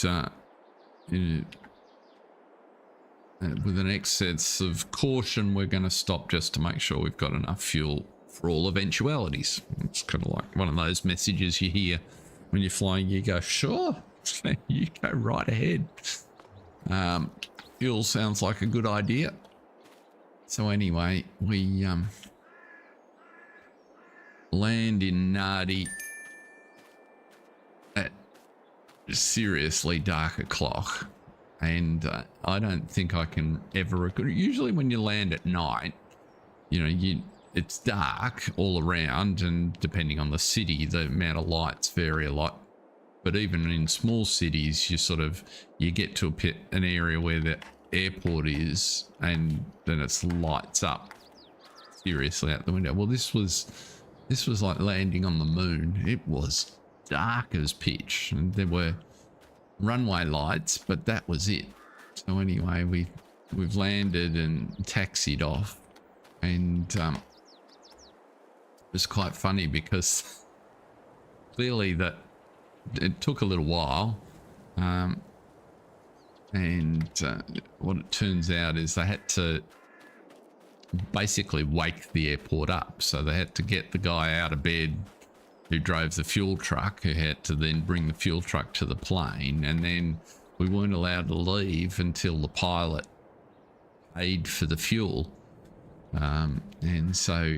with an excess of caution, we're going to stop just to make sure we've got enough fuel for all eventualities. It's kind of like one of those messages you hear when you're flying. You go, sure, you go right ahead. Fuel sounds like a good idea. So anyway, we land in Nadi at seriously dark o'clock, and I don't think I can ever. Usually, when you land at night, you know, it's dark all around, and depending on the city, the amount of lights vary a lot. But even in small cities, you get to an area where the airport is, and then it's lights up seriously out the window. Well, this was like landing on the moon. It was dark as pitch, and there were runway lights, but that was it. So anyway, we've landed and taxied off, and it was quite funny because clearly that it took a little while. And what it turns out is they had to basically wake the airport up. So they had to get the guy out of bed who drove the fuel truck, who had to then bring the fuel truck to the plane. And then we weren't allowed to leave until the pilot paid for the fuel. And so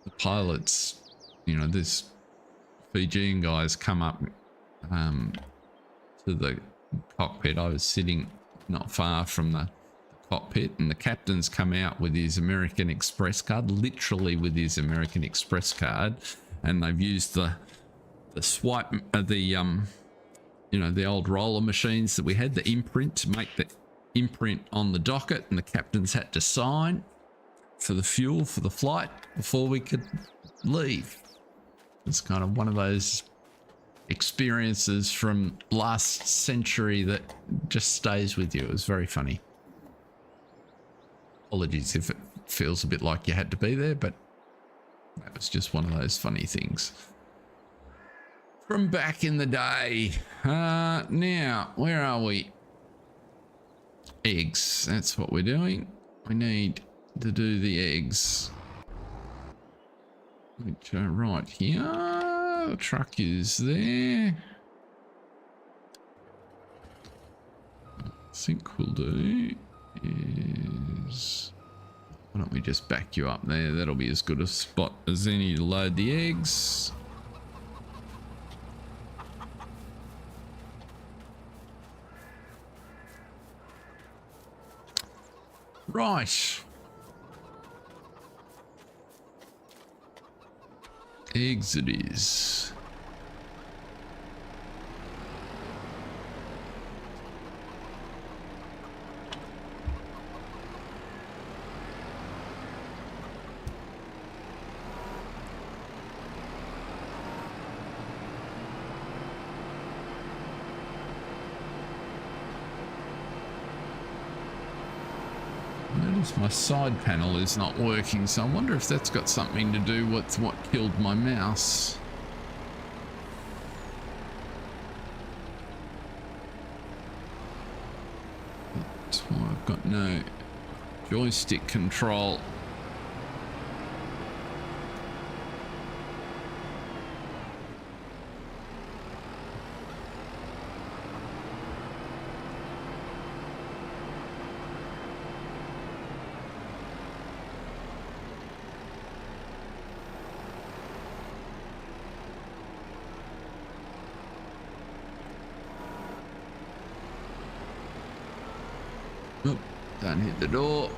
the pilots, you know, this Fijian guys come up to the cockpit. I was sitting not far from the cockpit, and the captain's come out with his American Express card, literally with his American Express card, and they've used the swipe, you know, the old roller machines that we had, the imprint, to make the imprint on the docket, and the captain's had to sign for the fuel for the flight before we could leave. It's kind of one of those experiences from last century that just stays with you. It was very funny. Apologies if it feels a bit like you had to be there, but that was just one of those funny things from back in the day. Now, where are we? Eggs. That's what we're doing. We need to do the eggs, which are right here. The truck is there. I think we'll do is Why don't we just back you up there? That'll be as good a spot as any to load the eggs. Right. Eggs it is. Notice my side panel is not working, so I wonder if that's got something to do with what killed my mouse. That's why I've got no joystick control. Oh, don't hit the door.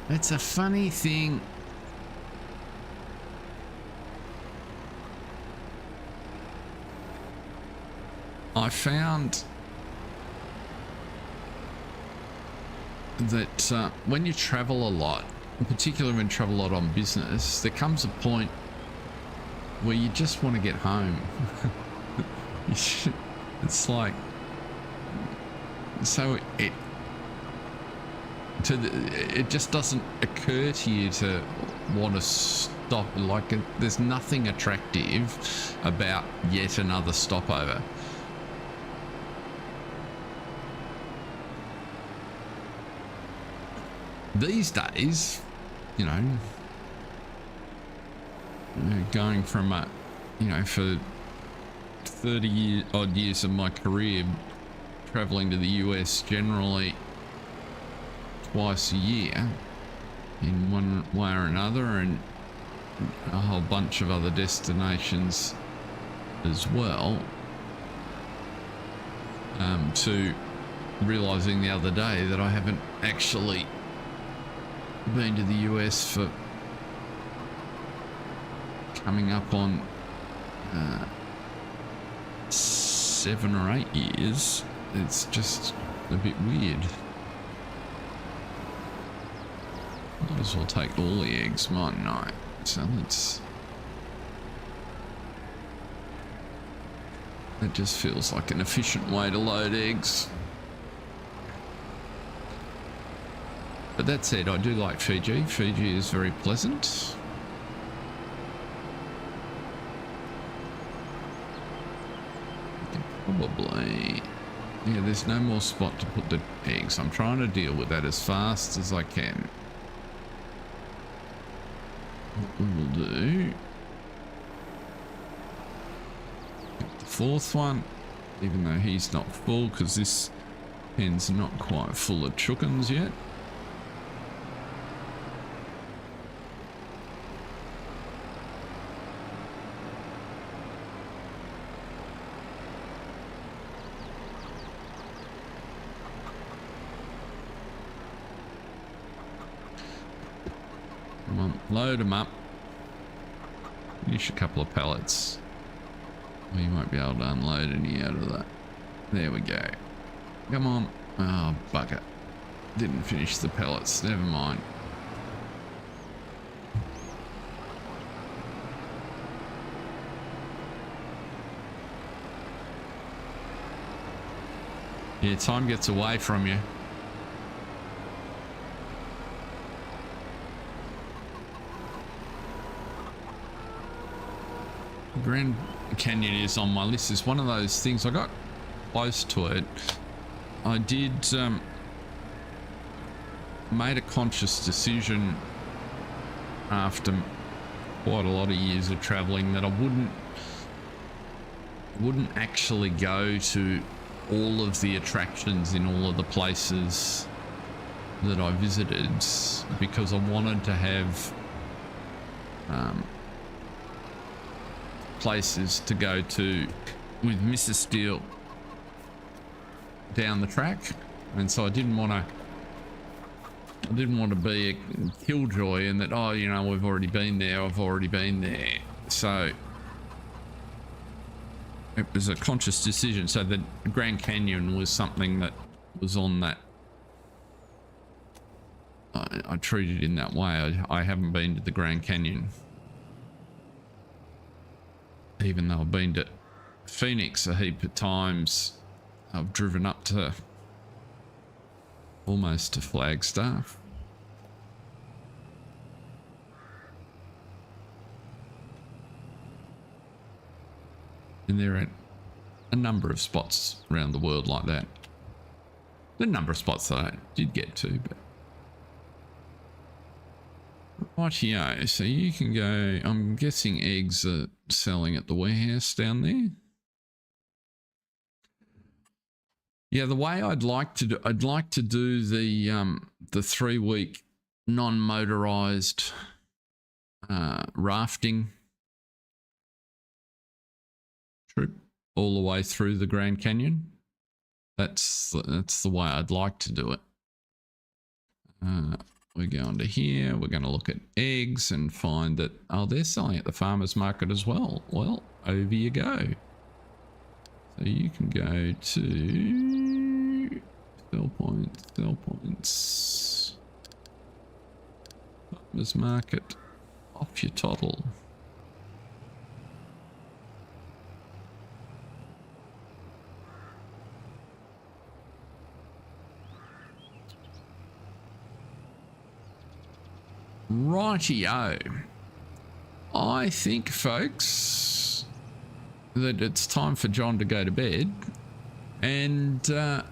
It's a funny thing. I found that when you travel a lot, particularly when you travel a lot on business, there comes a point where you just want to get home. It's like, so it just doesn't occur to you to want to stop. Like, there's nothing attractive about yet another stopover. These days, you know, going from a, you know, for 30 odd years of my career traveling to the US generally twice a year in one way or another, and a whole bunch of other destinations as well, to realizing the other day that I haven't actually been to the US for coming up on 7 or 8 years. It's just a bit weird. Might as well take all the eggs, mightn't I? So that just feels like an efficient way to load eggs. But that said, I do like Fiji. Fiji is very pleasant. Probably, yeah, there's no more spot to put the eggs. I'm trying to deal with that as fast as I can. What we will do, get the fourth one, even though he's not full, because this pen's not quite full of chickens yet. Come on, load them up. Finish a couple of pallets. Well, you won't be able to unload any out of that. There we go. Come on. Oh, bugger. Didn't finish the pellets. Never mind. Yeah, time gets away from you. Grand Canyon is on my list. It's one of those things. I got close to it. I did made a conscious decision after quite a lot of years of traveling that I wouldn't actually go to all of the attractions in all of the places that I visited, because I wanted to have places to go to with Mrs. Steele down the track, and so I didn't want to be a killjoy and that, oh, you know, we've already been there, I've already been there. So it was a conscious decision. So the Grand Canyon was something that was on that. I treated it in that way. I haven't been to the Grand Canyon, even though I've been to Phoenix a heap of times. I've driven up to almost to Flagstaff. And there are a number of spots around the world like that. The number of spots that I did get to, but rightio, so you can go. I'm guessing eggs are selling at the warehouse down there. Yeah, the way I'd like to do the 3-week non-motorized rafting trip all the way through the Grand Canyon. That's the way I'd like to do it. We're going to here. We're going to look at eggs and find that, oh, they're selling at the farmers market as well. Well, over you go. So you can go to sell points, farmers market, off your toddle. Rightio. I think, folks, that it's time for John to go to bed, and I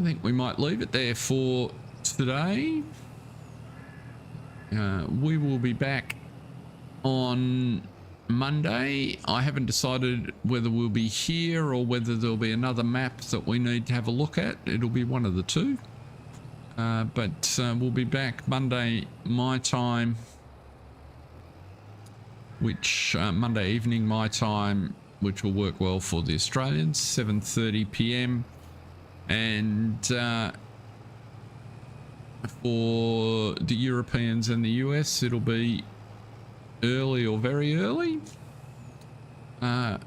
think we might leave it there for today. We will be back on Monday. I haven't decided whether we'll be here or whether there'll be another map that we need to have a look at. It'll be one of the two. But we'll be back Monday my time, which Monday evening my time, which will work well for the Australians, 7:30 p.m. and for the Europeans and the US it'll be early or very early. But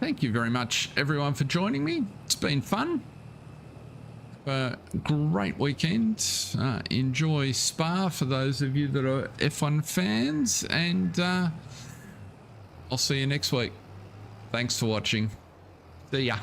thank you very much everyone for joining me. It's been fun. Great weekend. Enjoy Spa for those of you that are F1 fans, and I'll see you next week. Thanks for watching. See ya.